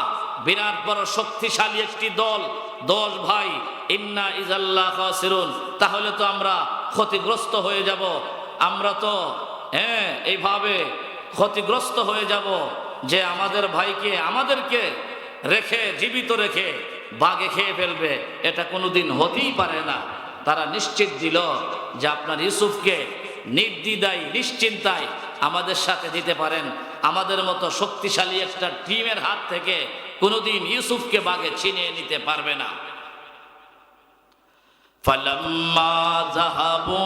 বিরাট বড় শক্তিশালী একটি দল 10 ভাই ইন্না ইজাল্লা খাসিরুন তাহলে তো আমরা ক্ষতিগ্রস্ত হয়ে যাব আমরা তো এইভাবে ক্ষতিগ্রস্ত হয়ে যাব যে আমাদের ভাইকে আমাদেরকে রেখে জীবিত রেখে বাঘে খেয়ে ফেলবে এটা কোনোদিন হতেই পারে না তারা নিশ্চিত দিল যে আপনার ইউসুফকে নির্দ্বিধায় নিশ্চিন্তায় আমাদের সাথে দিতে পারেন আমাদের মতো শক্তিশালী একটা টিমের হাত থেকে কোনোদিন ইউসুফকে বাঘে ছিনিয়ে নিতে পারবে না ফালাম্মা যাহাবু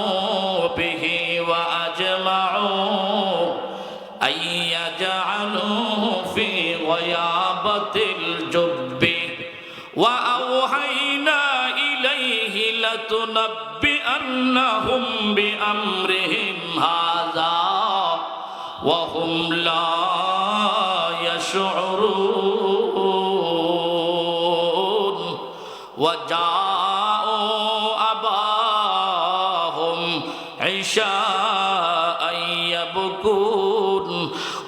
বিহি ওয়া আজমাউ আইয়াজআলুহু ফি গয়াবাতিল জুব্বি ওয়া আওহাইনা ইলাইহি লাতুনাব্বিআন্নাহুম বিআমরিহিম হাযা ওয়া হুম লা ইয়াশউরুন ওয়া জাউ আবাহুম ইশাআন ইয়াবকুন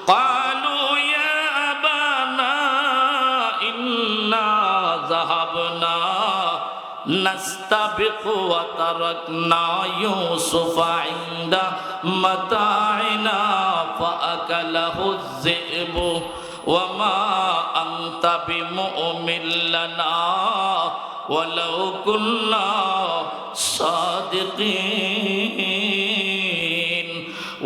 ক্বালু ইয়া আবানা ইন্না যাহাবনা নাস্তাবিকু ওয়া তারাকনা ইউসুফা ইনদা মাতাইনা ফাআকালাহু যিবু ওয়া মা আনতা বিমুমিন লানা ওয়ালাউ কুন্না সাদিকিন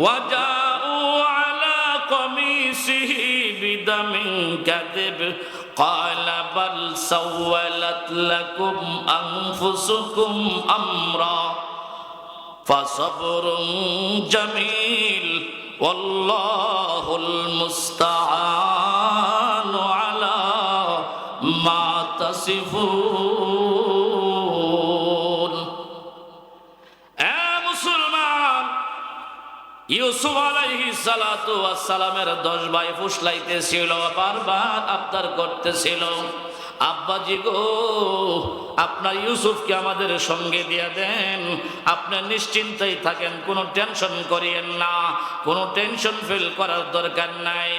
ওয়া জাউ আলা কমিসিহি বিদামিন কাযিব قال بل سولت لكم أنفسكم أمرا فصبر جميل والله المستعان على ما تصفون مسلمان ইউসুফ আলাইহিস সালাতু ওয়াস সালামের 10 ভাই ফুসলাইতেছিল বারবার আবদার করতেছিল আব্বাজি গো আপনার ইউসুফকে আমাদের সঙ্গে দিয়ে দেন আপনি নিশ্চিন্তায় থাকেন কোনো টেনশন করিয়েন না কোনো টেনশন ফিল করার দরকার নাই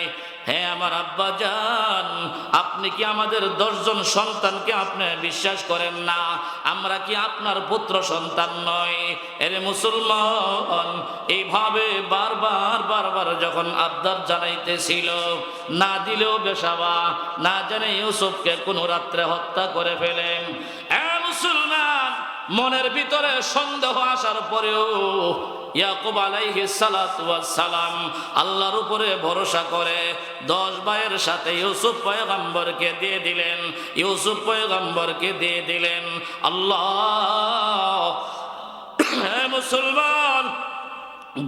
হ্যাঁ আমার আব্বা জান আপনি কি আমাদের 10 জন সন্তানকে আপনি বিশ্বাস করেন না আমরা কি আপনার পুত্র সন্তান নয় এর মুসলমান এইভাবে বারবার যখন আবদার জানাইতেছিল না দিলেও বেশাবা না জানে ইউসুফকে কোন রাত্রে হত্যা করে ফেলেন মুসলমান মনের ভিতরে সন্দেহ আসার পরেও ইয়াকুব আলাইহিস সালাতু ওয়াস সালাম আল্লাহর উপরে ভরসা করে 10 ভাইয়ের সাথে ইউসুফ পয়গম্বরকে দিয়ে দিলেন আল্লাহ মুসলমান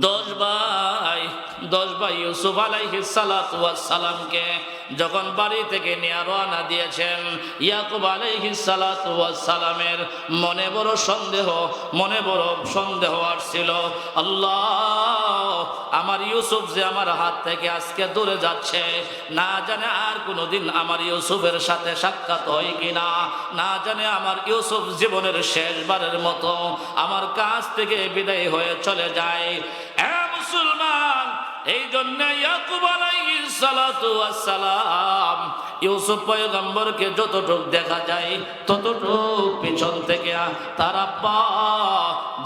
10 ভাই ইউসুফ আলাইহিস সালাতু ওয়াস সালামকে যখন বাড়ি থেকে নিয়ে রওনা দিয়েছেন ইয়াকুব আলাইহিস সালাতু ওয়াস সালামের মনে বড় সন্দেহ আসছিল আল্লাহ আমার ইউসুফ যে আমার হাত থেকে আজকে দূরে যাচ্ছে না জানে আর কোনোদিন আমার ইউসুফের সাথে সাক্ষাৎ হয় কিনা না জানে আমার ইউসুফ জীবনের শেষবারের মতো আমার কাছ থেকে বিদায় হয়ে চলে যায় মুসলমান এই জন্য ইয়াকুব আলাইহিস সালাতু ওয়াস সালাম ইউসুফ পয়গম্বরকে যতটুক দেখা যায় ততটুক পিছন থেকে তার আব্বা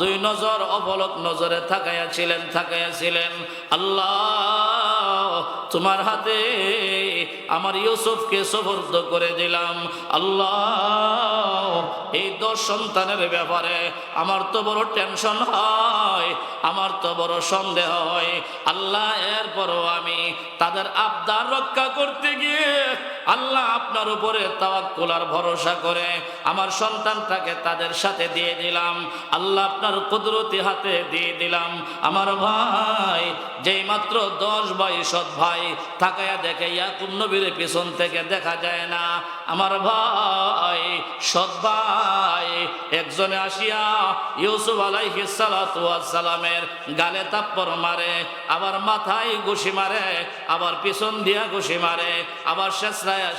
2 নজর অপলক নজরে তাকাইয়াছিলেন আল্লাহ তোমার হাতে আমার ইউসুফকে সুপর্দ করে দিলাম আল্লাহ এই 10 সন্তানের ব্যাপারে আমার তো বড় টেনশন হয় আমার তো বড় সন্দেহ হয় আল্লাহ এরপরও আমি তাদের আবদার রক্ষা করতে গিয়ে আল্লাহ আপনার উপরে তাওয়াক্কুল আর ভরসা করে আমার সন্তানটাকে তাদের সাথে দিয়ে দিলাম আল্লাহ আপনার কুদরতি হাতে দিয়ে দিলাম আমার ভাই যেই মাত্র 10 ভাই সৎ ভাই তাকায়া দেখে ইয়াকুব নবীর পিছন থেকে দেখা যায় না। আমার ভাই সৎ ভাই একজনে আসিয়া ইউসুফ আলাইহিস সালাতু ওয়াস সালামের গালে থাপ্পড় মারে, আবার মাথায় ঘুষি মারে, আবার পিছন দিয়া ঘুষি মারে, আবার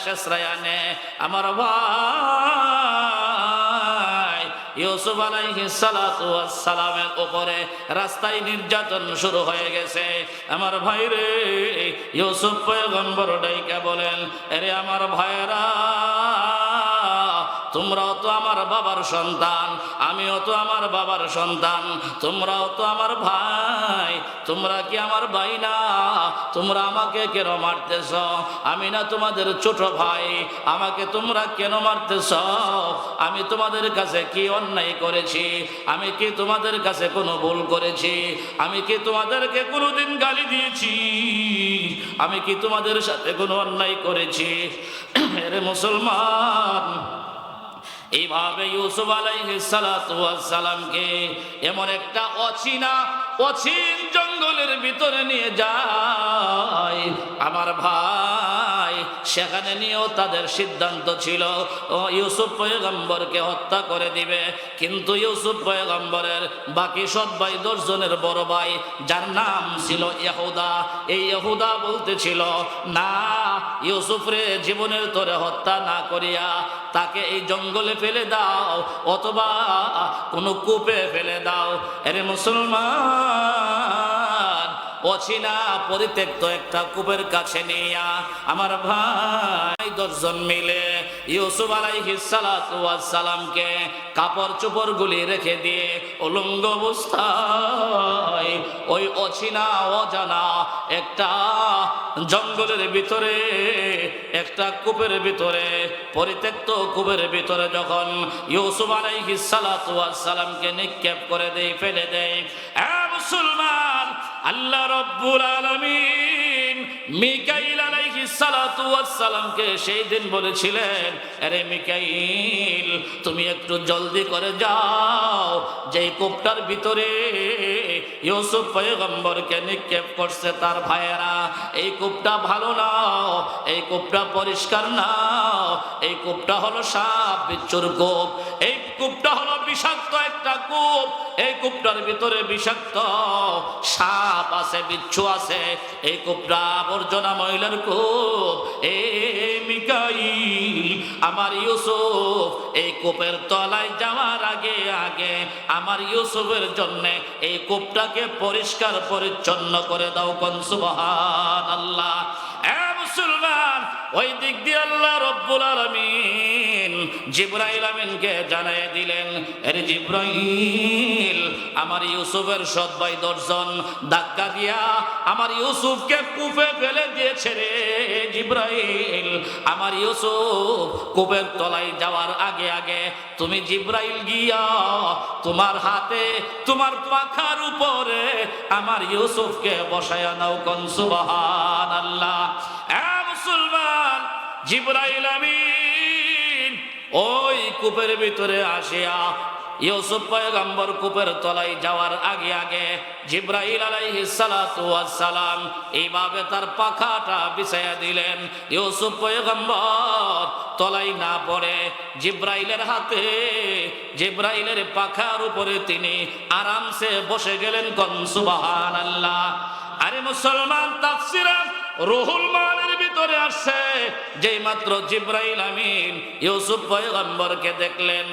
শেষরায়া নে। আমার ভাই ইউসুফ আলাইহিস সালাতু ওয়াস সালামের উপরে রাস্তায় নির্যাতন শুরু হয়ে গেছে। আমার ভাই রে, ইউসুফ পয়গম্বর ডাইকা বলেন, আরে আমার ভাইরা, তোমরাও তো আমার বাবার সন্তান, আমিও তো আমার বাবার সন্তান, তোমরাও তো আমার ভাই, তোমরা কি আমার ভাই না? তোমরা আমাকে কেন মারতেছ? আমি না তোমাদের ছোট ভাই, আমাকে তোমরা কেন মারতেছ? আমি তোমাদের কাছে কি অন্যায় করেছি? আমি কি তোমাদের কাছে কোনো ভুল করেছি? আমি কি তোমাদেরকে কোনোদিন গালি দিয়েছি? আমি কি তোমাদের সাথে কোনো অন্যায় করেছি? আরে মুসলমান, এইভাবে ইউসুফ আলাইহিস সালাতু ওয়াস সালামকে এমন একটা অচিন জঙ্গলের ভিতরে নিয়ে যায় আমার ভাই। সেখানে নিয়েও তাদের সিদ্ধান্ত ছিল ইউসুফ পয়গম্বরকে হত্যা করে দিবে, কিন্তু ইউসুফ পয়গম্বরের বাকি সৎ ভাই 10 জনের বড় ভাই, যার নাম ছিল ইহুদা, এই ইহুদা বলতেছিল, না, ইউসুফ রে জীবনের তরে হত্যা না করিয়া তাকে এই জঙ্গলে ফেলে দাও, অথবা কোনো কূপে ফেলে দাও। আরে মুসলমান, অচিনা পরিত্যক্ত একটা কূপের কাছে নিয়া আমার ভাই 10 জন মিলে ইউসুফ আলাইহিস সালাতু ওয়াস সালামকে কাপড় চোপড় গুলি রেখে দিয়ে উলঙ্গ অবস্থায় ওই অচিনা অজানা একটা জঙ্গলের ভিতরে, একটা কূপের ভিতরে, পরিত্যক্ত কূপের ভিতরে যখন ইউসুফ আলাইহিস সালাতু ওয়াস সালামকে নিক্ষেপ করে দেয়, ফেলে দেয়। মুসলমান, আল্লাহ রাব্বুল আলামিন মিকাইল আলাইহিস সালাতু ওয়াস সালামকে সেই দিন বলেছিলেন, আরে মিকাইল, তুমি একটু জলদি করে যাও, যেই কূপটার ভিতরে ইউসুফ পয়গম্বরকে নিক্ষেপ করছে তার ভাইয়েরা, এই কূপটা ভালো না, এই কূপটা পরিষ্কার না, এই কূপটা হলো সাপ বিচ্ছুর কূপ, এই কূপটা হলো বিষাক্ত একটা কূপ, এই কূপটার ভিতরে বিষাক্ত সাপ আছে, বিচ্ছু আছে, এই কূপটা আবর্জনা ময়লার কূপ। এই মিকাইল, আমার ইউসুফ এই কূপের তলায় যাওয়ার আগে আগে আমার ইউসুফের জন্য এই কূপটাকে পরিষ্কার পরিচ্ছন্ন করে দাও। কোন সুবহানাল্লাহ। মুসলমান, ওই দিক দিয়ে আল্লাহ রাব্বুল আলামিন জিবরাইল আমিনকে জানায় দিলেন, আরে জিবরাইল, আমার ইউসুফের সৎ ভাই 10 জন ধাক্কা দিয়া আমার ইউসুফকে কূপে ফেলে দিয়েছে রে জিবরাইল। আমার ইউসুফ কূপের তলায় যাওয়ার আগে আগে তুমি জিবরাইল গিয়া তোমার হাতে, তোমার পাখার উপরে আমার ইউসুফকে বসায়া নাও। কোন সুবহানাল্লাহ। মুসলমান, জিবরাইল আমিন ওই কূপের ভিতরে আসিয়া ইউসুফ পয়গম্বর কূপের তলায় যাওয়ার আগে আগে জিবরাইল আলাইহিস সালাতু ওয়াস সালাম এইভাবে তার পাখাটা বিছায়া দিলেন, ইউসুফ পয়গম্বর তলায় না পড়ে জিবরাইলের হাতে, জিবরাইলের পাখার উপরে তিনি আরামসে বসে গেলেন। কোন সুবহানাল্লাহ। আরে মুসলমান, তাফসীরে রুহুল মানের ভিতরে আসছে, যেই মাত্র জিবরাইল আমিন ইউসুফ পয়গম্বরকে দেখলেন,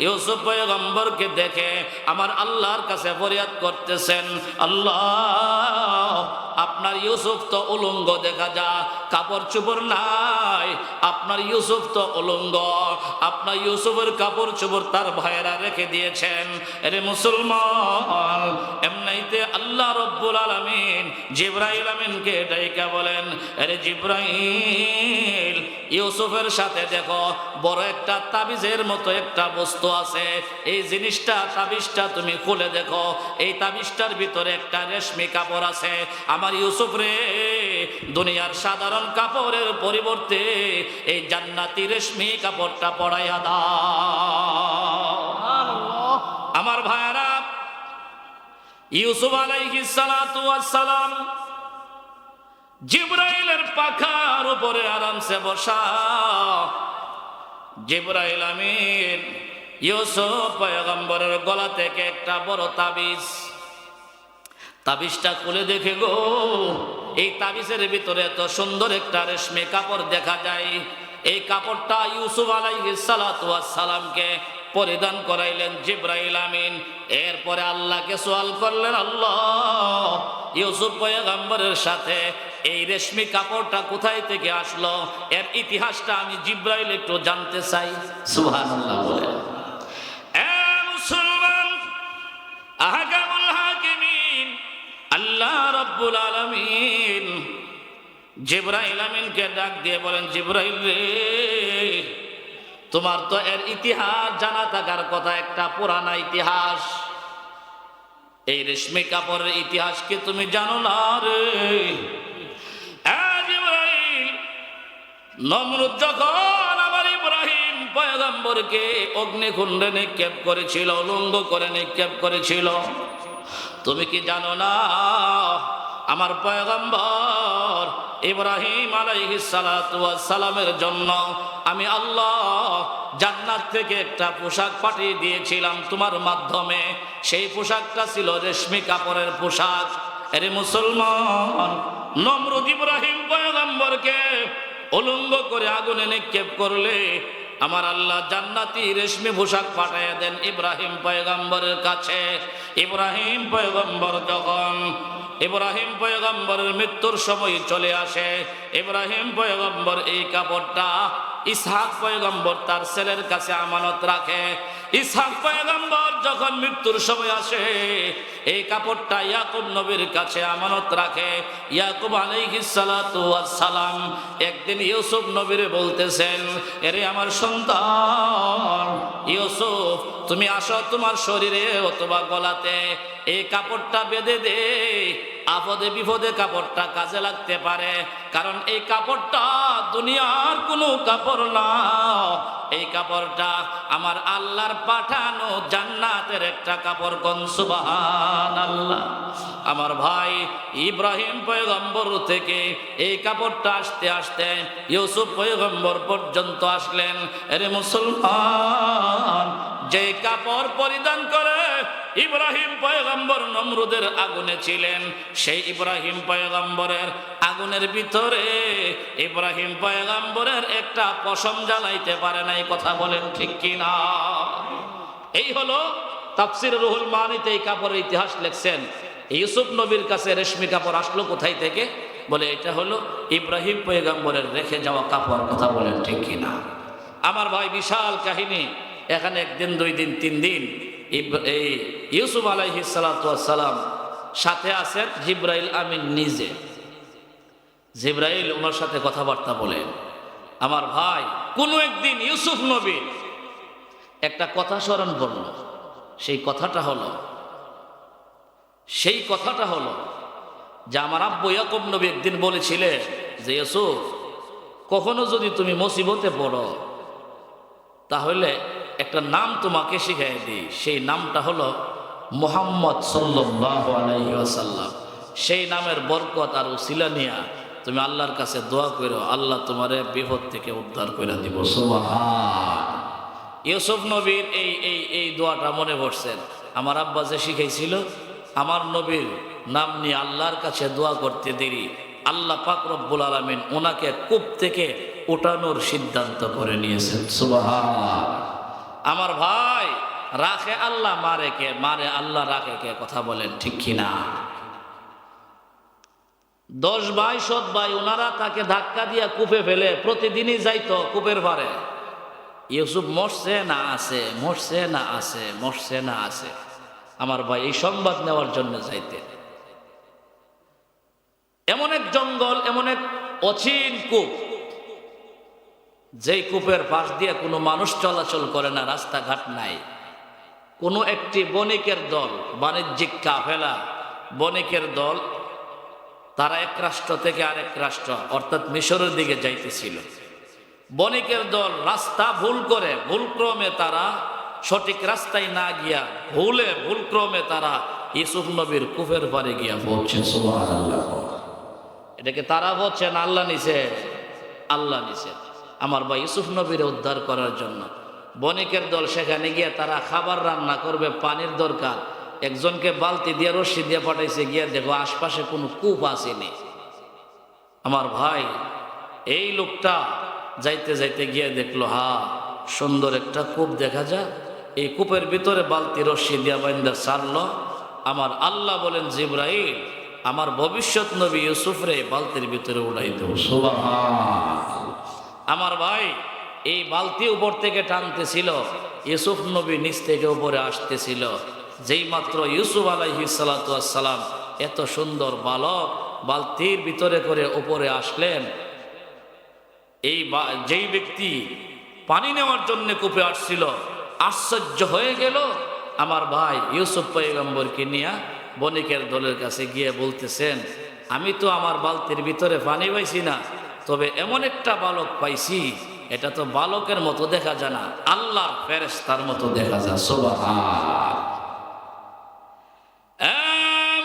ইউসুফ পয়গম্বরকে দেখে আমার আল্লাহর কাছে ফরিয়াদ করতেছেন, আল্লাহ, আপনার ইউসুফ তো উলঙ্গ দেখা যায়, কাপড় চোপড় নাই, আপনার ইউসুফ তো উলঙ্গ, আপনার ইউসুফের কাপড় চোপড় তার ভাইয়েরা রেখে দিয়েছেন। আরে মুসলমান, এমনিতে আল্লাহ রাব্বুল আলামিন জিবরাইল আমিনকে ডাইকা বলেন, আরে জিবরাইল, ইউসুফের সাথে দেখো বড় একটা তাবিজের মতো একটা বস্তু আছে, এই জিনিসটা, তাবিজটা তুমি খুলে দেখো, এই তাবিজটার ভিতরে একটা রেশমি কাপড় আছে, আমার ইউসুফ রে দুনিয়ার সাধারণ কাপড়ের পরিবর্তে এই জান্নাতি রেশমি কাপড়টা পরাইয়া দাও। আমার ভাইরা, ইউসুফ আলাইহিস সালাতু ওয়াস সালাম জিবরাইলের পাখার উপরে আরামসে বসা জিবরাইল আমিন ইউসুফ পয়গম্বরের গলা থেকে একটা বড় তাবিজটা খুলে দেখে গো, এই তাবিজের ভিতরে এত সুন্দর একটা রেশমি কাপড় দেখা যায়। এই কাপড়টা ইউসুফ আলাইহিস সালাতু ওয়াস সালামকে পরিধান করাইলেন জিবরাইল আমিন। এরপরে আল্লাহকে সওয়াল করলেন, আল্লাহ ইউসুফ পয়গম্বরের সাথে এই রেশমি কাপড়টা কোথায় থেকে আসলো, এর ইতিহাসটা আমি জিবরাইল একটু জানতে চাই। সুবহানাল্লাহ বলেন। এ মুসলমান, আহকামুল হাকিমিন আল্লাহ রাব্বুল আলামিন জিবরাইল আমিনকে ডাক দিয়ে বলেন, জিবরাইল রে, তোমার তো এর ইতিহাস জানা থাকার কথা, একটা পুরানা ইতিহাস। এই রেশমি কাপড়ের ইতিহাস কি তুমি জানো না রে? জিবরাইল, নমরুদ যখন আমার ইব্রাহিম পয়গম্বরকে অগ্নিকুণ্ডে নিক্ষেপ করেছিল, উলঙ্গ করে নিক্ষেপ করেছিল, তুমি কি জানো না আমার পয়গম্বর ইব্রাহিম আলাইহিস সালাতু ওয়াস সালামের জন্য আমি আল্লাহ জান্নাত থেকে একটা পোশাক পাঠিয়ে দিয়েছিলাম তোমার মাধ্যমে। সেই পোশাকটা ছিল রেশমি কাপড়ের পোশাক। আরে মুসলমান, নমরুদ ইব্রাহিম পয়গম্বরকে উলঙ্গ করে আগুনে নিক্ষেপ করলে আমার আল্লাহ জান্নাতি রেশমি পোশাক পাঠিয়ে দেন ইব্রাহিম পয়গম্বরের কাছে। ইব্রাহিম পয়গম্বর যখন ইব্রাহিম পয়গম্বরের মৃত্যুর সময় চলে আসে, ইব্রাহিম পয়গম্বর এই কাপড়টা ইসহাক পয়গম্বর তার ছেলের কাছে আমানত রাখে। ইসহাক পয়গম্বর যখন মৃত্যুর সময় আসে, এই কাপড়টা ইয়াকুব নবীর কাছে আমানত রাখে। ইয়াকুব আলাইহিস সালাতু ওয়াস সালাম একদিন ইউসুফ নবীরে বলতেছেন, এরে আমার সন্তান ইউসুফ, তুমি আসো, তোমার শরীরে অথবা গলাতে এই কাপড়টা বেঁধে দে, আপদে বিপদে কাপড়টা কাজে লাগতে পারে। কারণ এই কাপড়টা দুনিয়ার কোনো কাপড় না, এই কাপড়টা আমার আল্লাহর পাঠানো জান্নাতের একটা কাপড়। কোন সুবহানাল্লাহ। আমার ভাই ইব্রাহিম পয়গম্বর থেকে এই কাপড়টা আস্তে আস্তে ইউসুফ পয়গম্বর পর্যন্ত আসলেন। আরে মুসলমান, যে কাপড় পরিধান করে ইব্রাহিম পয়গম্বর নমরুদের আগুনে ছিলেন, সেই ইব্রাহিম পয়গম্বরের আগুনের ভিতরে ইব্রাহিম পয়গম্বরের একটা পশম জ্বালাইতে পারে নাই। কথা বলেন ঠিক কিনা? এই হলো তাফসীর রুহুল মানিতে এই কাপড়ের ইতিহাস লিখছেন। ইউসুফ নবীর কাছে রেশমি কাপড় আসলো কোথায় থেকে? বলে এটা হলো ইব্রাহিম পয়গম্বরের রেখে যাওয়া কাপড়। কথা বলেন ঠিক কিনা? আমার ভাই বিশাল কাহিনী। এখানে একদিন, দুই দিন, তিন দিন এই ইউসুফ আলাইহিস সালাতু ওয়াস সালাম সাথে আছেন জিবরাইল আমিন নিজে। জিবরাইল ওনার সাথে কথাবার্তা বলেন। আমার ভাই কোনো একদিন ইউসুফ নবী একটা কথা স্মরণ করল। সেই কথাটা হলো যে আমার আব্বু ইয়াকুব নবী একদিন বলেছিলেন যে ইউসুফ, কখনো যদি তুমি মুসিবতে পড়ো তাহলে একটা নাম তোমাকে শিখাই দিই। সেই নামটা হলো মুহাম্মদ সাল্লাল্লাহু আলাইহি ওয়াসাল্লাম। সেই নামের বরকত আর উসিলা নিয়া তুমি আল্লাহর কাছে দোয়া করো, আল্লাহ তোমারে বিপদ থেকে উদ্ধার করে দিব। সুবহান। ইউসুফ নবীর এই দোয়াটা মনে পড়ছেন। আমার আব্বা যে শিখাইছিল, আমার নবীর নাম নিয়ে আল্লাহর কাছে দোয়া করতে দেরি আল্লাহ পাক রব্বুল আলামিন ওনাকে কূপ থেকে ওঠানোর সিদ্ধান্ত করে নিয়েছেন। সুবহান। আমার ভাই, রাখে আল্লাহ, মারে কে? মারে আল্লাহ, রাখে কে? কথা বলেন ঠিক কিনা? 10 ভাই 7 ভাই ওনারা তাকে ধাক্কা দিয়া কূপে ফেলে প্রতিদিনই যাইতো কূপের পারে। ইউসুফ মরছে না আছে, মরছে না আছে, মরছে না আছে। আমার ভাই এই সংবাদ নেওয়ার জন্য যাইতেন। এমন এক জঙ্গল, এমন এক অচিন কূপ, যেই কূপের পাশ দিয়ে কোনো মানুষ চলাচল করে না, রাস্তাঘাট নাই। কোনো একটি বণিকের দল, বাণিজ্যিক কাফেলা, বণিকের দল, তারা এক রাষ্ট্র থেকে আরেক রাষ্ট্র অর্থাৎ মিশরের দিকে যাইতেছিল। বণিকের দল রাস্তা ভুলক্রমে তারা সঠিক রাস্তায় না গিয়া ভুলক্রমে তারা ইউসুফ নবীর কূপের পারে গিয়া পৌঁছে। সুবহানাল্লাহ। এটাকে তারা বলছেন আল্লাহ নিছে, আল্লাহ নিছে। আমার ভাই ইউসুফ নবীর উদ্ধার করার জন্য বণিকের দল সেখানে গিয়ে তারা খাবার রান্না করবে, পানির দরকার। একজনকে বালতি দিয়ে রশ্মি দিয়ে পাঠাইছে, গিয়ে দেখো আশপাশে কোনো কূপ আসেনি। আমার ভাই এই লোকটা যাইতে যাইতে গিয়ে দেখলো, সুন্দর একটা কূপ দেখা যায়। এই কূপের ভিতরে বালতি রশ্মি দিয়া বাইন্দা ছাড়লো। আমার আল্লাহ বলেন, জিবরাইল আমার ভবিষ্যৎ নবী ইউসুফ রে বালতির ভিতরে উড়াই দেব। সুবহানাল্লাহ। আমার ভাই এই বালতি উপর থেকে টানতেছিল, ইউসুফ নবী নিচ থেকে উপরে আসতেছিল। যেই মাত্র ইউসুফ আলাইহিস সালাতু ওয়াস সালাম এত সুন্দর বালক বালতির ভিতরে করে উপরে আসলেন, যেই ব্যক্তি পানি নেওয়ার জন্য কূপে আসছিল আশ্চর্য হয়ে গেল। আমার ভাই ইউসুফ পয়গম্বরকে নিয়ে বণিকের দলের কাছে গিয়ে বলতেছেন, আমি তো আমার বালতির ভিতরে পানি পাইছি না, তবে এমন একটা বালক পাইছি, এটা তো বালকের মতো দেখা যায় না, আল্লাহর ফেরেশতার মতো দেখা যায়। সুবহানাল্লাহ।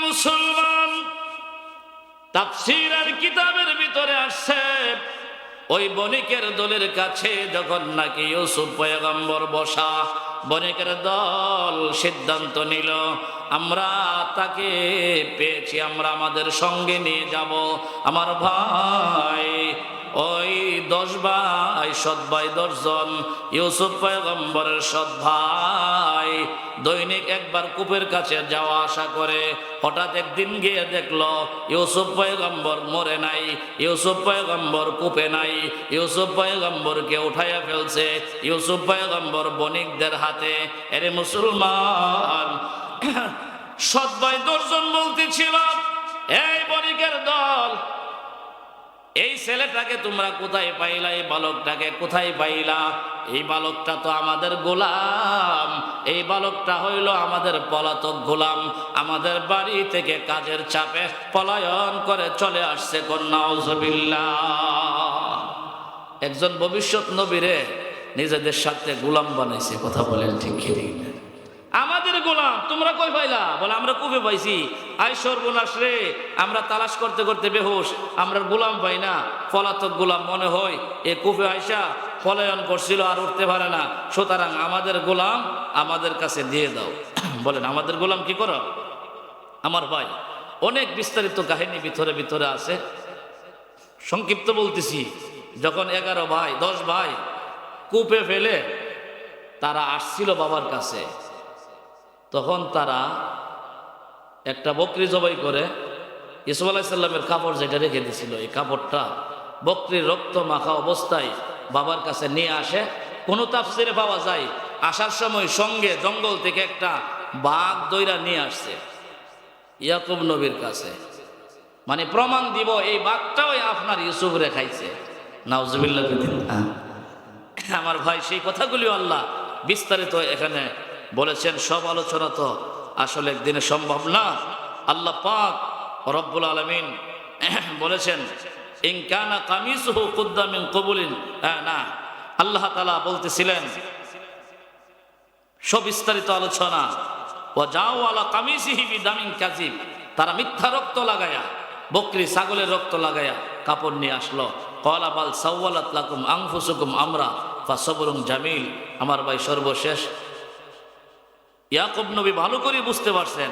মুসলমান, তাফসীর আর কিতাবের ভিতরে আসছে, ওই বণিকের দলের কাছে যখন নাকি ইউসুফ পয়গম্বর বসা, বণিকের দল সিদ্ধান্ত নিল, আমরা তাকে পেয়েছি, আমরা আমাদের সঙ্গে নিয়ে যাব। আমার ভাই ওই 10 ভাই, সৎ ভাই 10 জন, ইউসুফ পয়গম্বরের সৎ ভাই দৈনিক একবার কূপের কাছে যাওয়া আসা করে। হঠাৎ একদিন গিয়ে দেখলো ইউসুফ পয়গম্বর মরে নাই, ইউসুফ পয়গম্বর কূপে নাই, ইউসুফ পয়গম্বরকে উঠাইয়া ফেলছে ইউসুফ পয়গম্বর বণিকদের হাতে। এরে মুসলমান, সৎ ভাই 10 জন বলতেছিল, এই বণিকের দল, এই ছেলেটাকে তোমরা কোথায় পাইলা, এই বালকটাকে কোথায় পাইলা? এই বালকটা তো আমাদের গোলাম, এই বালকটা হইল আমাদের পলাতক গোলাম, আমাদের বাড়ি থেকে কাজের চাপে পলায়ন করে চলে আসছে। নাউজুবিল্লাহ। একজন ভবিষ্যৎ নবীরে নিজেদের সাথে গোলাম বানাইছে। কথা বলেন ঠিক কি? আমাদের গোলাম তোমরা কই পাইলা? বলে আমরা কূপে পাইছি। আই সর্বনাশ রে, আমরা তালাশ করতে করতে বেহুশ, আমরা গোলাম পাই না। পলাতক গোলাম মনে হয় এ কূপে আইসা পলায়ন করছিল, আর উঠতে পারে না, সুতরাং আমাদের গোলাম আমাদের কাছে দিয়ে দাও। বলেন আমাদের গোলাম কি করো? আমার ভাই অনেক বিস্তারিত কাহিনী ভিতরে ভিতরে আছে, সংক্ষিপ্ত বলতেছি। যখন 11 ভাই 10 ভাই কূপে ফেলে তারা আসছিল বাবার কাছে, তখন তারা একটা বকরি জবাই করে ইউসুফ আলাইহিস সালামের কাপড় যেটা রেখে দিয়েছিল, এই কাপড়টা বকরির রক্ত মাখা অবস্থায় বাবার কাছে নিয়ে আসে। কোনো তাফসিরে পাওয়া যায় আসার সময় সঙ্গে জঙ্গল থেকে একটা বাঘ দইরা নিয়ে আসছে ইয়াকুব নবীর কাছে, মানে প্রমাণ দিব এই বাঘটাও আপনার ইউসুফ রে খাইছে। নাউজুবিল্লাহ। আমার ভাই সেই কথাগুলিও আল্লাহ বিস্তারিত এখানে বলেছেন। সব আলোচনা তো আসলে একদিনে সম্ভব না। আল্লাহ পাক রব্বুল আলামিন বলেছেন, ইন কানা কামিসুহু কুদ্দা মিন কবুলিন। না, আল্লাহ তাআলা বলতেছিলেন সবিস্তারিত আলোচনা, ওয়া যাও আলা কামিসিহি বিদামিন কাযিব, তারা মিথ্যা রক্ত লাগায়া, বকরি ছাগলের রক্ত লাগায়া কাপড় নিয়ে আসলো। ক্বালা বাল সাওয়ালাত লাকুম আনফুসুকুম আমরা ফাসবরুন জামিল। আমার ভাই সর্বশেষ ইয়াকুব নবী ভালো করে বুঝতে পারছেন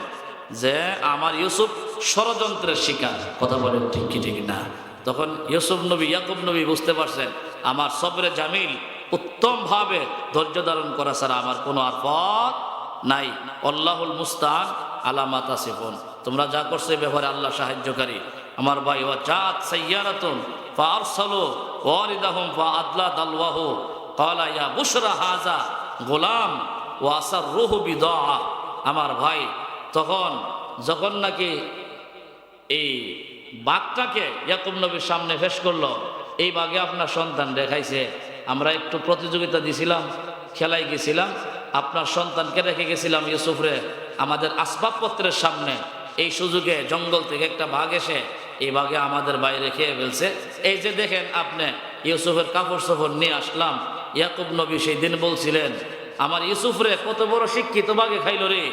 যে আমার ইউসুফ ষড়যন্ত্রের শিকার। কথা বলেন ঠিক কি ঠিক না? তখন ইউসুফ নবী ইয়াকুব নবী বুঝতে পারছেন আমার সবরে জামিল, উত্তম ভাবে ধৈর্য ধারণ করা ছাড়া আমার কোনো আর পথ নাই। আল্লাহুল মুস্তাআন আলা মা তাসিফুন। তোমরা যা করছো এই ব্যাপারে আল্লাহ সাহায্যকারী। আমার ভাই ওয়া জাত সাইয়ারাতুন ফাআরসালু ওয়ারিদাহুম ফাআদলা দালওয়াহু ক্বালা ইয়া বুশরা হাযা গোলাম ওয়াসার রুহু বিদা। আমার ভাই তখন যখন নাকি এই বাঘটাকে ইয়াকুব নবীর সামনে পেশ করলো, এই বাঘে আপনার সন্তান দেখাইছে, আমরা একটু প্রতিযোগিতা দিছিলাম, খেলায় গেছিলাম, আপনার সন্তানকে রেখে গেছিলাম ইউসুফরে আমাদের আসবাবপত্রের সামনে। এই সুযোগে জঙ্গল থেকে একটা বাঘ এসে এই বাঘে আমাদের বাইরে খেয়ে ফেলছে। এই যে দেখেন আপনি ইউসুফের কাপড় চোপড় নিয়ে আসলাম। ইয়াকুব নবী সেই দিন বলছিলেন আমার ইউসুফরে কত বড় শিক্ষিত বাঘে খাইল রে,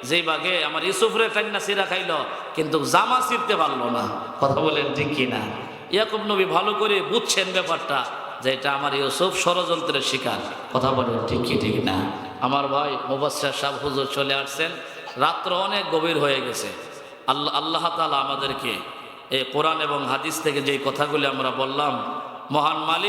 যেই বাঘে আমার ইউসুফরে কান্না সিরা খাইলো কিন্তু জামা ছিঁড়তে পারলো না। কথা বলেন ঠিক কিনা? ইয়াকুব নবী ভালো করে বুঝছেন ব্যাপারটা যে এটা আমার ইউসুফ ষড়যন্ত্রের শিকার। কথা বলেন ঠিক কি ঠিক না? আমার ভাই মুবাশশির সাহেব হুজুর চলে আসছেন, রাত্র অনেক গভীর হয়ে গেছে। আল্লাহ তাআলা আমাদেরকে এই কোরআন এবং হাদিস থেকে যেই কথাগুলি আমরা বললাম, মহান মালিক